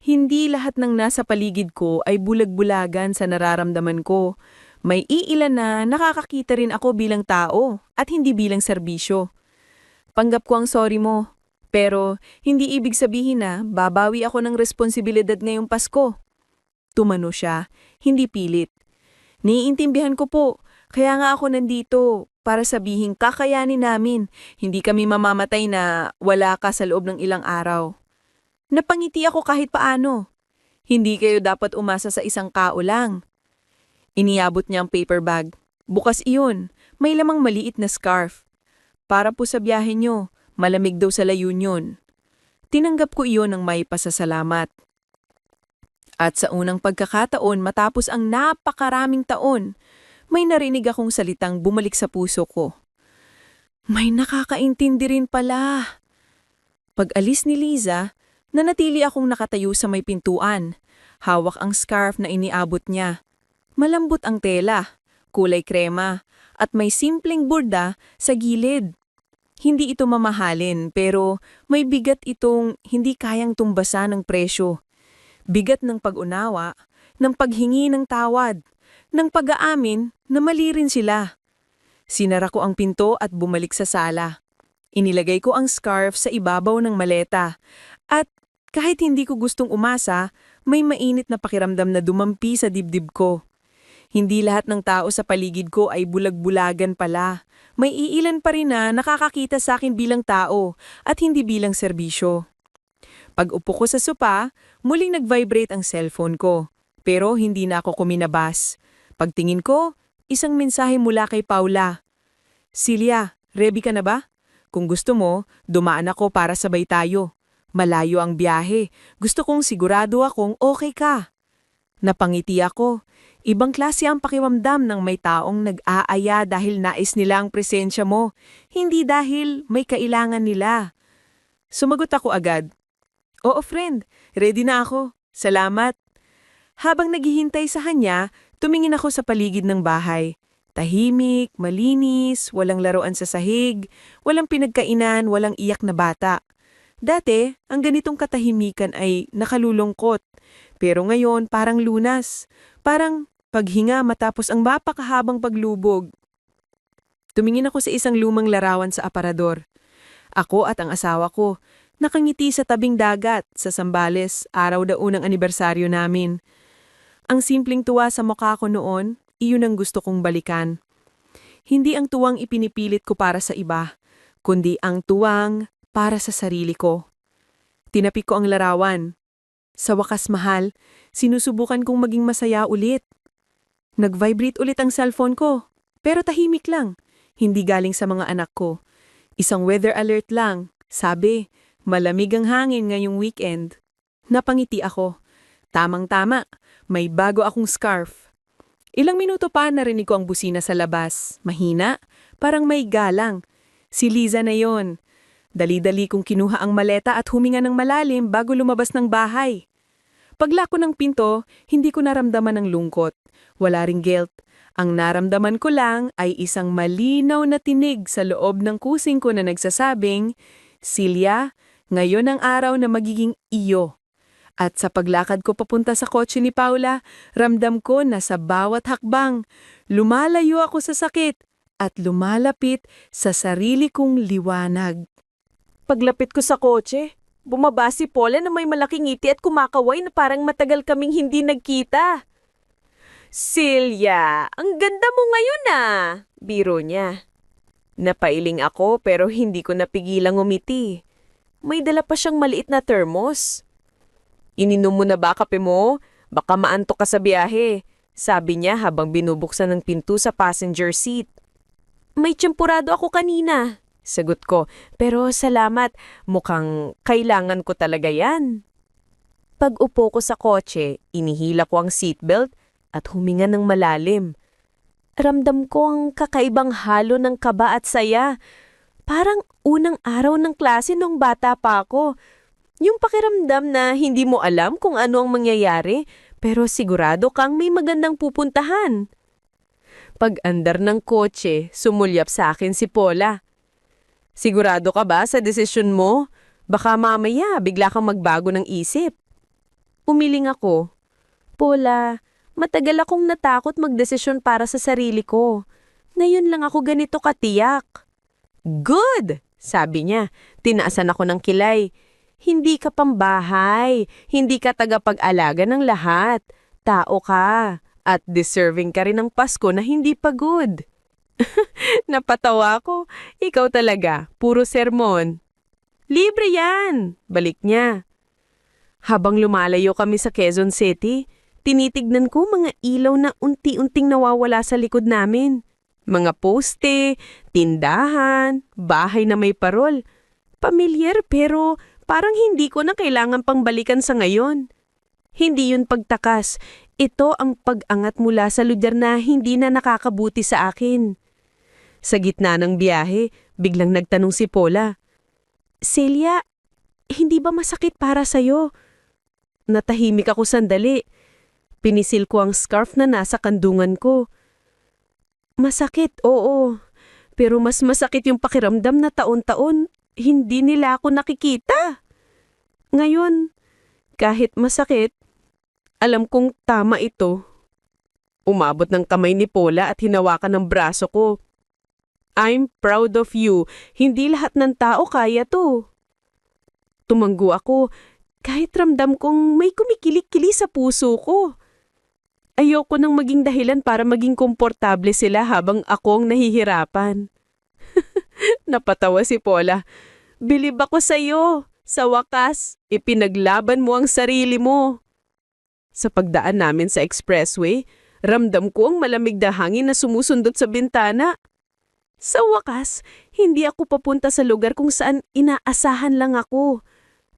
hindi lahat ng nasa paligid ko ay bulag-bulagan sa nararamdaman ko. May iilan na nakakakita rin ako bilang tao at hindi bilang serbisyo. Panggap ko ang sorry mo, pero hindi ibig sabihin na babawi ako ng responsibilidad ngayong Pasko. Tumano siya, hindi pilit. "Niintindihan ko po, kaya nga ako nandito. Para sabihin kakayanin namin, hindi kami mamamatay na wala ka sa loob ng ilang araw." Napangiti ako kahit paano. "Hindi kayo dapat umasa sa isang kao lang." Iniabot niya ang paper bag. Bukas iyon, may lamang maliit na scarf. "Para po sa biyahe niyo, malamig daw sa La Union." Tinanggap ko iyon ng may pasasalamat. At sa unang pagkakataon matapos ang napakaraming taon, may narinig akong salitang bumalik sa puso ko. May nakakaintindi rin pala. Pag-alis ni Liza, nanatili akong nakatayo sa may pintuan. Hawak ang scarf na iniabot niya. Malambot ang tela, kulay krema, at may simpleng borda sa gilid. Hindi ito mamahalin pero may bigat itong hindi kayang tumbasan ng presyo. Bigat ng pag-unawa, ng paghingi ng tawad, ng pag-aamin na mali rin sila. Sinara ko ang pinto at bumalik sa sala. Inilagay ko ang scarf sa ibabaw ng maleta. At kahit hindi ko gustong umasa, may mainit na pakiramdam na dumampi sa dibdib ko. Hindi lahat ng tao sa paligid ko ay bulag-bulagan pala. May iilan pa rin na nakakakita sa akin bilang tao at hindi bilang serbisyo. Pag upo ko sa sopa, muling nag-vibrate ang cellphone ko. Pero hindi na ako kuminabas. Pagtingin ko, isang mensahe mula kay Paula. Silya, ready ka na ba? Kung gusto mo, dumaan ako para sabay tayo. Malayo ang biyahe. Gusto kong sigurado akong okay ka. Napangiti ako. Ibang klase ang pakiramdam ng may taong nag-aaya dahil nais nila ang presensya mo, hindi dahil may kailangan nila. Sumagot ako agad. Oo friend, ready na ako. Salamat. Habang naghihintay sa kanya, tumingin ako sa paligid ng bahay. Tahimik, malinis, walang laruan sa sahig, walang pinagkainan, walang iyak na bata. Dati, ang ganitong katahimikan ay nakalulungkot. Pero ngayon parang lunas. Parang paghinga matapos ang mapakahabang paglubog. Tumingin ako sa isang lumang larawan sa aparador. Ako at ang asawa ko, nakangiti sa tabing dagat sa Zambales, araw daw ng anibersaryo namin. Ang simpleng tuwa sa mukha ko noon, iyon ang gusto kong balikan. Hindi ang tuwang ipinipilit ko para sa iba, kundi ang tuwang para sa sarili ko. Tinapik ko ang larawan. Sa wakas mahal, sinusubukan kong maging masaya ulit. Nag-vibrate ulit ang cellphone ko, pero tahimik lang, hindi galing sa mga anak ko. Isang weather alert lang, sabi, malamig ang hangin ngayong weekend. Napangiti ako. Tamang-tama, may bago akong scarf. Ilang minuto pa narinig ko ang busina sa labas. Mahina, parang may galang. Si Liza na yon. Dali-dali kong kinuha ang maleta at huminga ng malalim bago lumabas ng bahay. Paglako ng pinto, hindi ko naramdaman ng lungkot. Wala ring guilt. Ang naramdaman ko lang ay isang malinaw na tinig sa loob ng kusing ko na nagsasabing, Silya, ngayon ang araw na magiging iyo. At sa paglakad ko papunta sa kotse ni Paula, ramdam ko na sa bawat hakbang, lumalayo ako sa sakit at lumalapit sa sarili kong liwanag. Paglapit ko sa kotse, bumaba si Paula na may malaking ngiti at kumakaway na parang matagal kaming hindi nagkita. Silya, ang ganda mo ngayon ah, biro niya. Napailing ako pero hindi ko napigilang umiti. May dala pa siyang maliit na thermos. Ininom mo na ba kape mo? Baka maantok ka sa biyahe, sabi niya habang binubuksan ng pinto sa passenger seat. May tiyempurado ako kanina, sagot ko, pero salamat, mukhang kailangan ko talaga yan. Pag-upo ko sa kotse, inihila ko ang seatbelt at huminga ng malalim. Ramdam ko ang kakaibang halo ng kaba at saya. Parang unang araw ng klase nung bata pa ako. Yung pakiramdam na hindi mo alam kung ano ang mangyayari, pero sigurado kang may magandang pupuntahan. Pag-andar ng kotse, sumulyap sa akin si Paula. Sigurado ka ba sa desisyon mo? Baka mamaya bigla kang magbago ng isip. Umiling ako. Paula, matagal akong natakot magdesisyon para sa sarili ko. Ngayon lang ako ganito katiyak. Good! Sabi niya. Tinaasan ako ng kilay. Hindi ka pambahay. Hindi ka tagapag-alaga ng lahat. Tao ka. At deserving ka rin ng Pasko na hindi pagod. Napatawa ko. Ikaw talaga. Puro sermon. Libre yan! Balik niya. Habang lumalayo kami sa Quezon City, tinitignan ko mga ilaw na unti-unting nawawala sa likod namin. Mga poste, tindahan, bahay na may parol. Pamilyar pero parang hindi ko na kailangan pang balikan sa ngayon. Hindi yun pagtakas. Ito ang pag-angat mula sa lugar na hindi na nakakabuti sa akin. Sa gitna ng biyahe, biglang nagtanong si Paula, Celia, hindi ba masakit para sa'yo? Natahimik ako sandali. Pinisil ko ang scarf na nasa kandungan ko. Masakit, oo. Pero mas masakit yung pakiramdam na taon-taon, hindi nila ako nakikita. Ngayon, kahit masakit, alam kong tama ito. Umabot ng kamay ni Paula at hinawakan ng braso ko. I'm proud of you. Hindi lahat ng tao kaya to. Tumanggo ako kahit ramdam kong may kumikilik-kili sa puso ko. Ayoko nang maging dahilan para maging komportable sila habang akong nahihirapan. Napatawa si Paula. Bilib ako sa'yo. Sa wakas, ipinaglaban mo ang sarili mo. Sa pagdaan namin sa expressway, ramdam ko ang malamig na hangin na sumusundot sa bintana. Sa wakas, hindi ako papunta sa lugar kung saan inaasahan lang ako,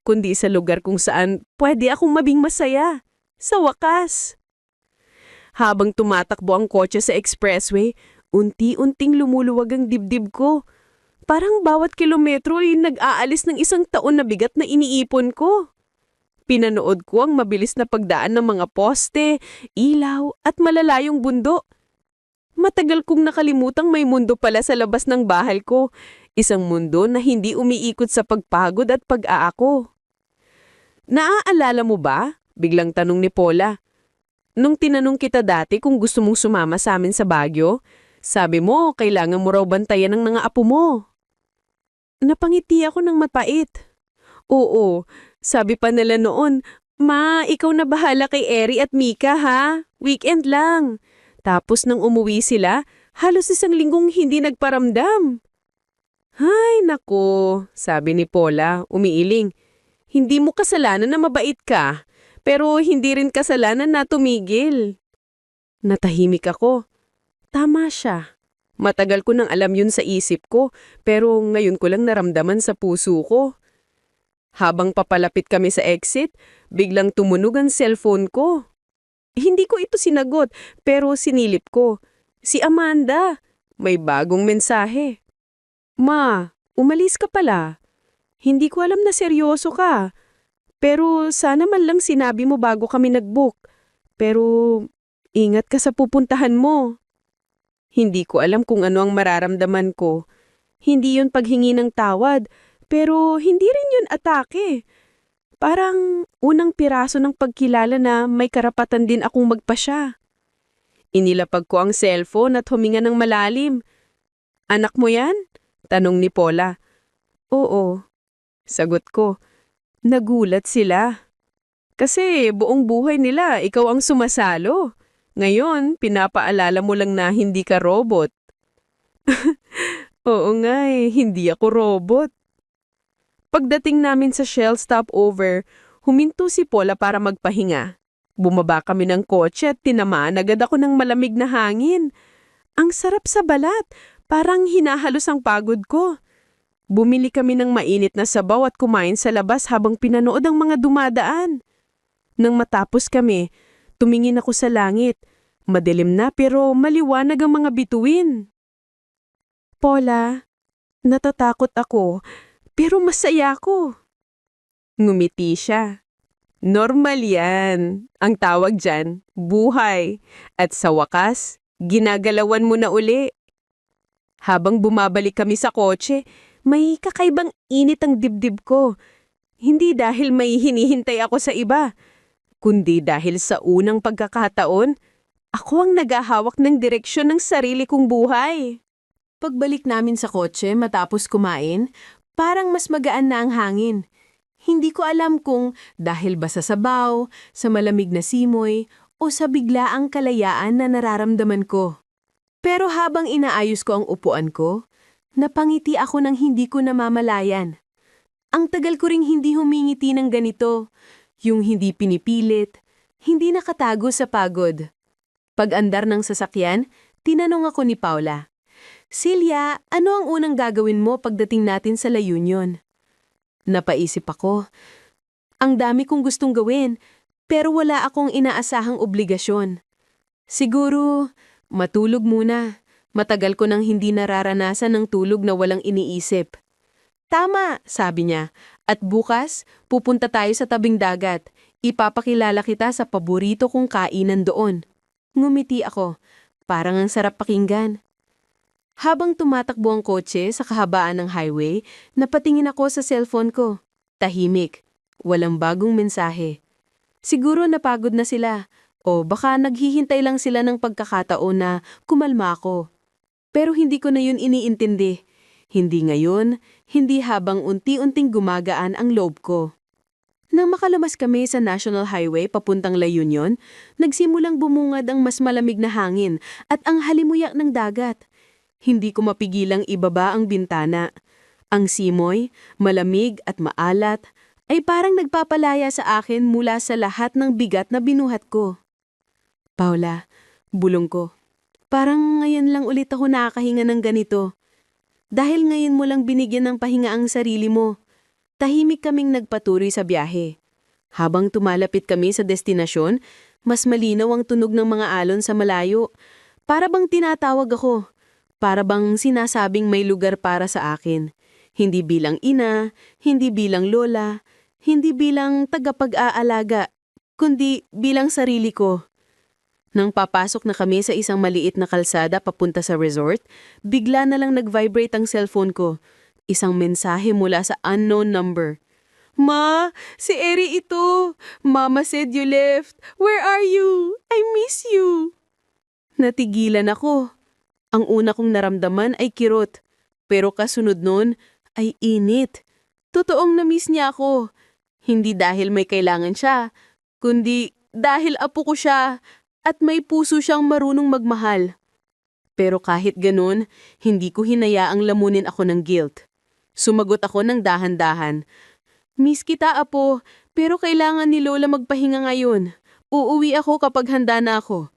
kundi sa lugar kung saan pwede akong mabing masaya. Sa wakas. Habang tumatakbo ang kotse sa expressway, unti-unting lumuluwag ang dibdib ko. Parang bawat kilometro ay nag-aalis ng isang taon na bigat na iniipon ko. Pinanood ko ang mabilis na pagdaan ng mga poste, ilaw at malalayong bundo. Matagal kong nakalimutang may mundo pala sa labas ng bahay ko. Isang mundo na hindi umiikot sa pagpagod at pag-aako. Naaalala mo ba? Biglang tanong ni Paula. Nung tinanong kita dati kung gusto mong sumama sa amin sa Baguio, sabi mo kailangan mo raw bantayan ng mga apo mo. Napangiti ako ng mapait. Oo, sabi pa nila noon, Ma, ikaw na bahala kay Eri at Mika ha? Weekend lang. Tapos nang umuwi sila, halos isang linggong hindi nagparamdam. Hay nako, sabi ni Paula, umiiling. Hindi mo kasalanan na mabait ka, pero hindi rin kasalanan na tumigil. Natahimik ako. Tama siya. Matagal ko nang alam yun sa isip ko, pero ngayon ko lang naramdaman sa puso ko. Habang papalapit kami sa exit, biglang tumunog ang cellphone ko. Hindi ko ito sinagot, pero sinilip ko. Si Amanda, may bagong mensahe. Ma, umalis ka pala. Hindi ko alam na seryoso ka. Pero sana man lang sinabi mo bago kami nag-book. Pero ingat ka sa pupuntahan mo. Hindi ko alam kung ano ang mararamdaman ko. Hindi yun paghingi ng tawad, pero hindi rin yun atake. Parang unang piraso ng pagkilala na may karapatan din akong magpasya. Inilapag ko ang cellphone at huminga ng malalim. Anak mo yan? Tanong ni Paula. Oo. Sagot ko. Nagulat sila. Kasi buong buhay nila ikaw ang sumasalo. Ngayon, pinapaalala mo lang na hindi ka robot. Oo nga hindi ako robot. Pagdating namin sa Shell stopover, huminto si Paula para magpahinga. Bumaba kami ng kotse at tinamaan agad ako ng malamig na hangin. Ang sarap sa balat, parang hinahalos ang pagod ko. Bumili kami ng mainit na sabaw at kumain sa labas habang pinanood ang mga dumadaan. Nang matapos kami, tumingin ako sa langit. Madilim na pero maliwanag ang mga bituin. Paula, natatakot ako pero masaya ako. Ngumiti siya. Normal yan. Ang tawag dyan, buhay. At sa wakas, ginagalawan mo na uli. Habang bumabalik kami sa kotse, may kakaibang init ang dibdib ko. Hindi dahil may hinihintay ako sa iba, kundi dahil sa unang pagkakataon, ako ang naghahawak ng direksyon ng sarili kong buhay. Pagbalik namin sa kotse matapos kumain, parang mas magaan na ang hangin. Hindi ko alam kung dahil ba sa sabaw, sa malamig na simoy, o sa biglaang kalayaan na nararamdaman ko. Pero habang inaayos ko ang upuan ko, napangiti ako ng hindi ko namamalayan. Ang tagal ko ring hindi humingiti ng ganito, yung hindi pinipilit, hindi nakatago sa pagod. Pag-andar ng sasakyan, tinanong ako ni Paula, Silya, ano ang unang gagawin mo pagdating natin sa La Union? Napaisip ako. Ang dami kong gustong gawin, pero wala akong inaasahang obligasyon. Siguro, matulog muna. Matagal ko nang hindi nararanasan ng tulog na walang iniisip. Tama, sabi niya. At bukas, pupunta tayo sa tabing dagat. Ipapakilala kita sa paborito kong kainan doon. Ngumiti ako. Parang ang sarap pakinggan. Habang tumatakbo ang kotse sa kahabaan ng highway, napatingin ako sa cellphone ko. Tahimik. Walang bagong mensahe. Siguro napagod na sila. O baka naghihintay lang sila ng pagkakataon na kumalma ako. Pero hindi ko na yun iniintindi. Hindi ngayon, hindi habang unti-unting gumagaan ang loob ko. Nang makalamas kami sa National Highway papuntang La Union, nagsimulang bumungad ang mas malamig na hangin at ang halimuyak ng dagat. Hindi ko mapigilang ibaba ang bintana. Ang simoy, malamig at maalat, ay parang nagpapalaya sa akin mula sa lahat ng bigat na binuhat ko. Paula, bulong ko. Parang ngayon lang ulit ako nakakahinga ng ganito. Dahil ngayon mo lang binigyan ng pahinga ang sarili mo. Tahimik kaming nagpatuloy sa biyahe. Habang tumalapit kami sa destinasyon, mas malinaw ang tunog ng mga alon sa malayo. Para bang tinatawag ako. Para bang sinasabing may lugar para sa akin. Hindi bilang ina, hindi bilang lola, hindi bilang tagapag-aalaga, kundi bilang sarili ko. Nang papasok na kami sa isang maliit na kalsada papunta sa resort, bigla na lang nag-vibrate ang cellphone ko. Isang mensahe mula sa unknown number. Ma, si Eri ito. Mama said you left. Where are you? I miss you. Natigilan ako. Ang una kong naramdaman ay kirot. Pero kasunod nun ay init. Totoong na-miss niya ako. Hindi dahil may kailangan siya, kundi dahil apo ko siya at may puso siyang marunong magmahal. Pero kahit ganun, hindi ko hinayaang lamunin ako ng guilt. Sumagot ako ng dahan-dahan. Miss kita, apo, pero kailangan ni Lola magpahinga ngayon. Uuwi ako kapag handa na ako.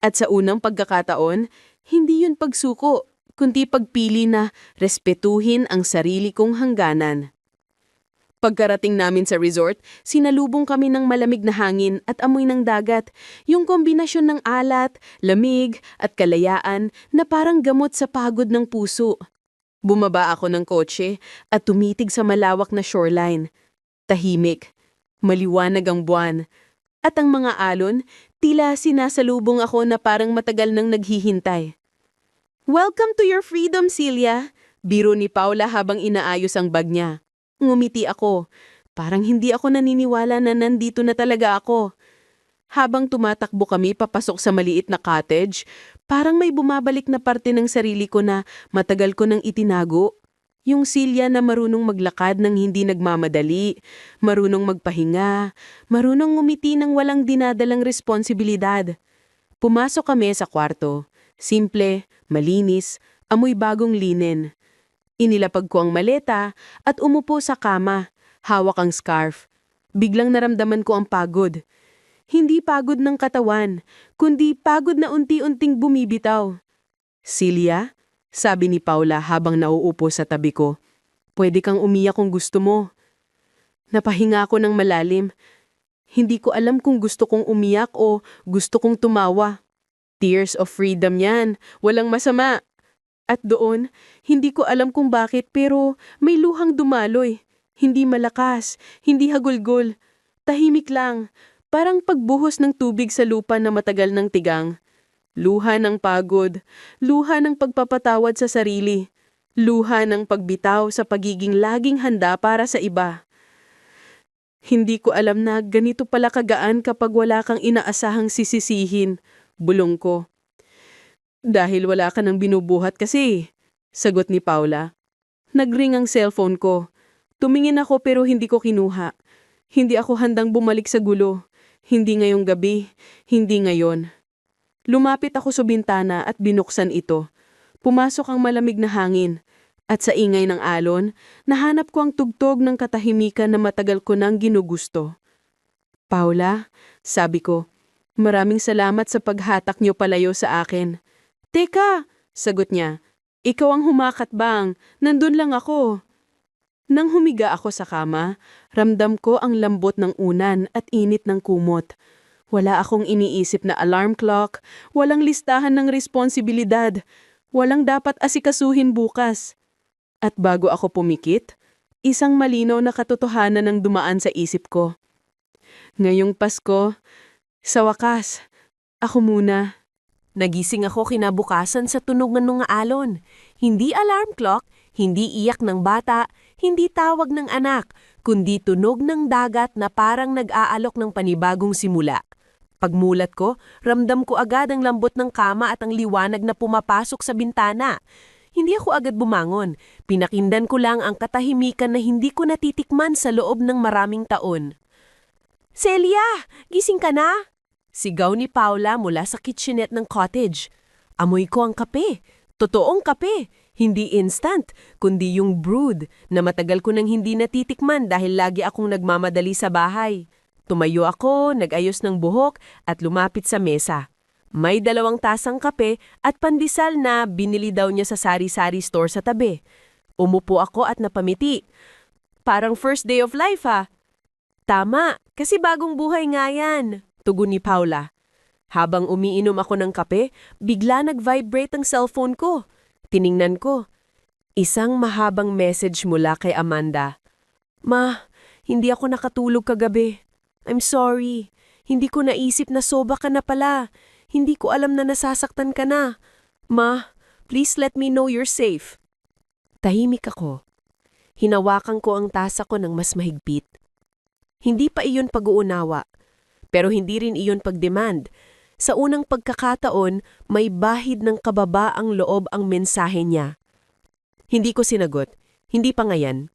At sa unang pagkakataon, hindi yun pagsuko, kundi pagpili na respetuhin ang sarili kong hangganan. Pagkarating namin sa resort, sinalubong kami ng malamig na hangin at amoy ng dagat, yung kombinasyon ng alat, lamig at kalayaan na parang gamot sa pagod ng puso. Bumaba ako ng kotse at tumitig sa malawak na shoreline. Tahimik, maliwanag ang buwan, at ang mga alon, tila sinasalubong ako na parang matagal nang naghihintay. Welcome to your freedom, Celia, biro ni Paula habang inaayos ang bag niya. Ngumiti ako. Parang hindi ako naniniwala na nandito na talaga ako. Habang tumatakbo kami papasok sa maliit na cottage, parang may bumabalik na parte ng sarili ko na matagal ko nang itinago. Yung Celia na marunong maglakad ng hindi nagmamadali, marunong magpahinga, marunong ngumiti ng walang dinadalang responsibilidad. Pumasok kami sa kwarto. Simple, malinis, amoy bagong linen. Inilapag ko ang maleta at umupo sa kama, hawak ang scarf. Biglang naramdaman ko ang pagod. Hindi pagod ng katawan, kundi pagod na unti-unting bumibitaw. Celia, sabi ni Paula habang nauupo sa tabi ko, pwede kang umiyak kung gusto mo. Napahinga ako ng malalim. Hindi ko alam kung gusto kong umiyak o gusto kong tumawa. Tears of freedom yan, walang masama. At doon, hindi ko alam kung bakit pero may luhang dumaloy. Hindi malakas, hindi hagulgol. Tahimik lang, parang pagbuhos ng tubig sa lupa na matagal ng tigang. Luha ng pagod, luha ng pagpapatawad sa sarili, luha ng pagbitaw sa pagiging laging handa para sa iba. Hindi ko alam na ganito pala kagaan kapag wala kang inaasahang sisisihin, bulong ko. Dahil wala ka nang binubuhat kasi, sagot ni Paula. Nagring ang cellphone ko. Tumingin ako pero hindi ko kinuha. Hindi ako handang bumalik sa gulo. Hindi ngayong gabi, hindi ngayon. Lumapit ako sa bintana at binuksan ito. Pumasok ang malamig na hangin. At sa ingay ng alon, nahanap ko ang tugtog ng katahimikan na matagal ko nang ginugusto. Paula, sabi ko, maraming salamat sa paghatak niyo palayo sa akin. Teka, sagot niya, ikaw ang humakatbang, nandun lang ako. Nang humiga ako sa kama, ramdam ko ang lambot ng unan at init ng kumot. Wala akong iniisip na alarm clock, walang listahan ng responsibilidad, walang dapat asikasuhin bukas. At bago ako pumikit, isang malinaw na katotohanan ang dumaan sa isip ko. Ngayong Pasko, sa wakas, ako muna. Nagising ako kinabukasan sa tunog ng alon. Hindi alarm clock, hindi iyak ng bata, hindi tawag ng anak, kundi tunog ng dagat na parang nag-aalok ng panibagong simula. Pagmulat ko, ramdam ko agad ang lambot ng kama at ang liwanag na pumapasok sa bintana. Hindi ako agad bumangon. Pinakindan ko lang ang katahimikan na hindi ko natitikman sa loob ng maraming taon. "Celia! Gising ka na?" Sigaw ni Paula mula sa kitchenette ng cottage. Amoy ko ang kape. Totoong kape. Hindi instant, kundi yung brewed na matagal ko nang hindi natitikman dahil lagi akong nagmamadali sa bahay. Tumayo ako, nag-ayos ng buhok at lumapit sa mesa. May 2 tasang kape at pandesal na binili daw niya sa sari-sari store sa tabi. Umupo ako at napamiti. Parang first day of life ha. Tama, kasi bagong buhay nga yan, tugon ni Paula. Habang umiinom ako ng kape, bigla nag-vibrate ang cellphone ko. Tiningnan ko. Isang mahabang message mula kay Amanda. "Ma, hindi ako nakatulog kagabi. I'm sorry. Hindi ko naisip na soba ka na pala. Hindi ko alam na nasasaktan ka na. Ma, please let me know you're safe." Tahimik ako. Hinawakan ko ang tasa ko ng mas mahigpit. Hindi pa iyon pag-uunawa, pero hindi rin iyon pag-demand. Sa unang pagkakataon, may bahid ng kababaang loob ang mensahe niya. Hindi ko sinagot, hindi pa ngayon.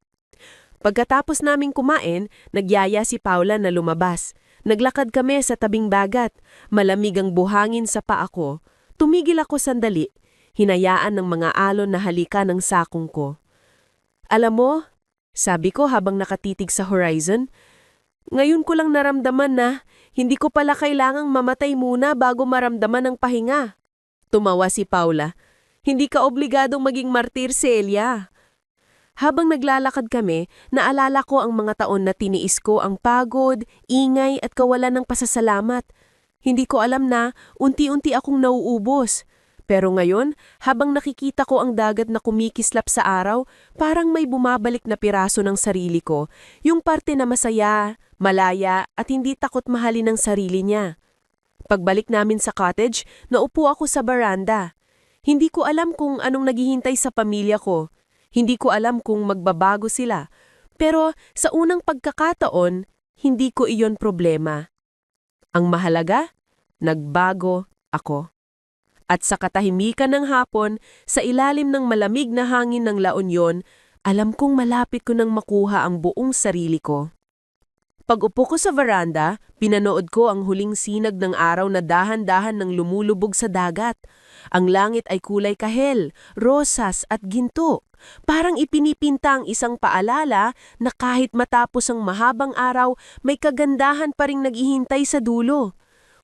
Pagkatapos naming kumain, nagyaya si Paula na lumabas. Naglakad kami sa tabing dagat. Malamig ang buhangin sa paa ko. Tumigil ako sandali. Hinayaan ng mga alon na halika ng sakong ko. "Alam mo," sabi ko habang nakatitig sa horizon, "ngayon ko lang naramdaman na hindi ko pala kailangang mamatay muna bago maramdaman ang pahinga." Tumawa si Paula. "Hindi ka obligadong maging martir, Celia." Habang naglalakad kami, naalala ko ang mga taon na tiniis ko ang pagod, ingay at kawalan ng pasasalamat. Hindi ko alam na unti-unti akong nauubos. Pero ngayon, habang nakikita ko ang dagat na kumikislap sa araw, parang may bumabalik na piraso ng sarili ko, yung parte na masaya, malaya at hindi takot mahalin ng sarili niya. Pagbalik namin sa cottage, naupo ako sa veranda. Hindi ko alam kung anong naghihintay sa pamilya ko. Hindi ko alam kung magbabago sila. Pero sa unang pagkakataon, hindi ko iyon problema. Ang mahalaga, nagbago ako. At sa katahimikan ng hapon, sa ilalim ng malamig na hangin ng La Union, alam kong malapit ko nang makuha ang buong sarili ko. Pag-upo ko sa veranda, pinanood ko ang huling sinag ng araw na dahan-dahan ng lumulubog sa dagat. Ang langit ay kulay kahel, rosas at ginto. Parang ipinipinta ang isang paalala na kahit matapos ang mahabang araw, may kagandahan pa ring naghihintay sa dulo.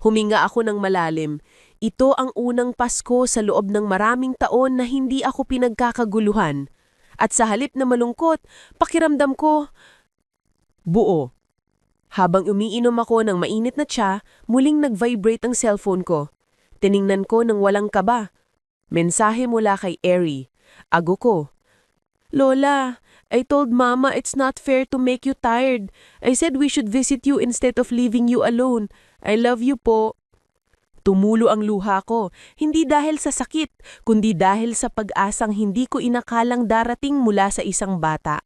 Huminga ako ng malalim. Ito ang unang Pasko sa loob ng maraming taon na hindi ako pinagkakaguluhan. At sa halip na malungkot, pakiramdam ko, buo. Habang umiinom ako ng mainit na tsa, muling nag-vibrate ang cellphone ko. Tiningnan ko ng walang kaba. Mensahe mula kay Eri. Ago ko. "Lola, I told Mama it's not fair to make you tired. I said we should visit you instead of leaving you alone. I love you po." Tumulo ang luha ko, hindi dahil sa sakit, kundi dahil sa pag-asang hindi ko inakalang darating mula sa isang bata.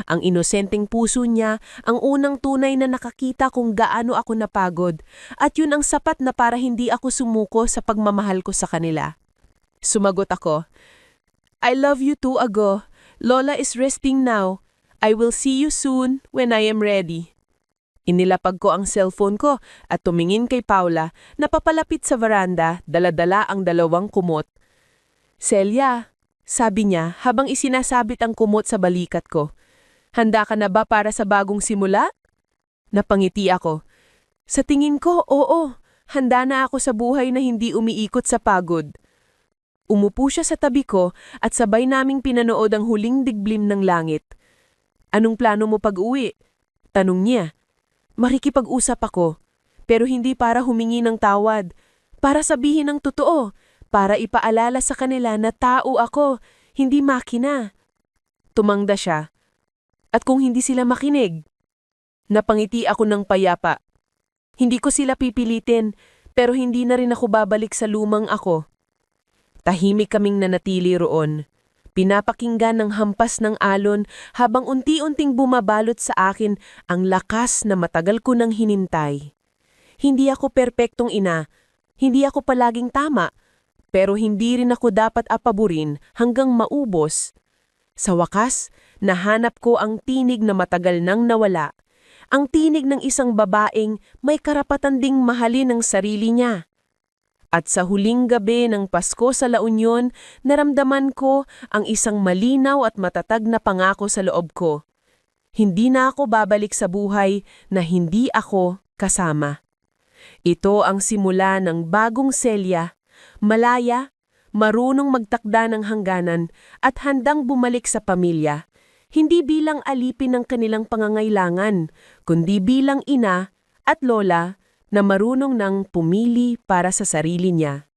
Ang inosenteng puso niya, ang unang tunay na nakakita kung gaano ako napagod, at yun ang sapat na para hindi ako sumuko sa pagmamahal ko sa kanila. Sumagot ako, "I love you too, Ago. Lola is resting now. I will see you soon when I am ready." Inilapag ko ang cellphone ko at tumingin kay Paula na papalapit sa veranda, dala-dala ang 2 kumot. "Celia," sabi niya habang isinasabit ang kumot sa balikat ko, "handa ka na ba para sa bagong simula?" Napangiti ako. Sa tingin ko, oo. Handa na ako sa buhay na hindi umiikot sa pagod. Umupo siya sa tabi ko at sabay naming pinanood ang huling diglim ng langit. "Anong plano mo pag-uwi?" tanong niya. Marikipag-usap ako, pero hindi para humingi ng tawad, para sabihin ng totoo, para ipaalala sa kanila na tao ako, hindi makina. Tumangda siya. At kung hindi sila makinig? Napangiti ako ng payapa. Hindi ko sila pipilitin, pero hindi na rin ako babalik sa lumang ako. Tahimik kaming nanatili roon. Pinapakinggan ng hampas ng alon habang unti-unting bumabalot sa akin ang lakas na matagal ko nang hinintay. Hindi ako perpektong ina, hindi ako palaging tama, pero hindi rin ako dapat apaburin hanggang maubos. Sa wakas, nahanap ko ang tinig na matagal nang nawala. Ang tinig ng isang babaeng may karapatan ding mahalin ang sarili niya. At sa huling gabi ng Pasko sa La Union, naramdaman ko ang isang malinaw at matatag na pangako sa loob ko. Hindi na ako babalik sa buhay na hindi ako kasama. Ito ang simula ng bagong Celia, malaya, marunong magtakda ng hangganan at handang bumalik sa pamilya. Hindi bilang alipin ng kanilang pangangailangan, kundi bilang ina at lola na marunong nang pumili para sa sarili niya.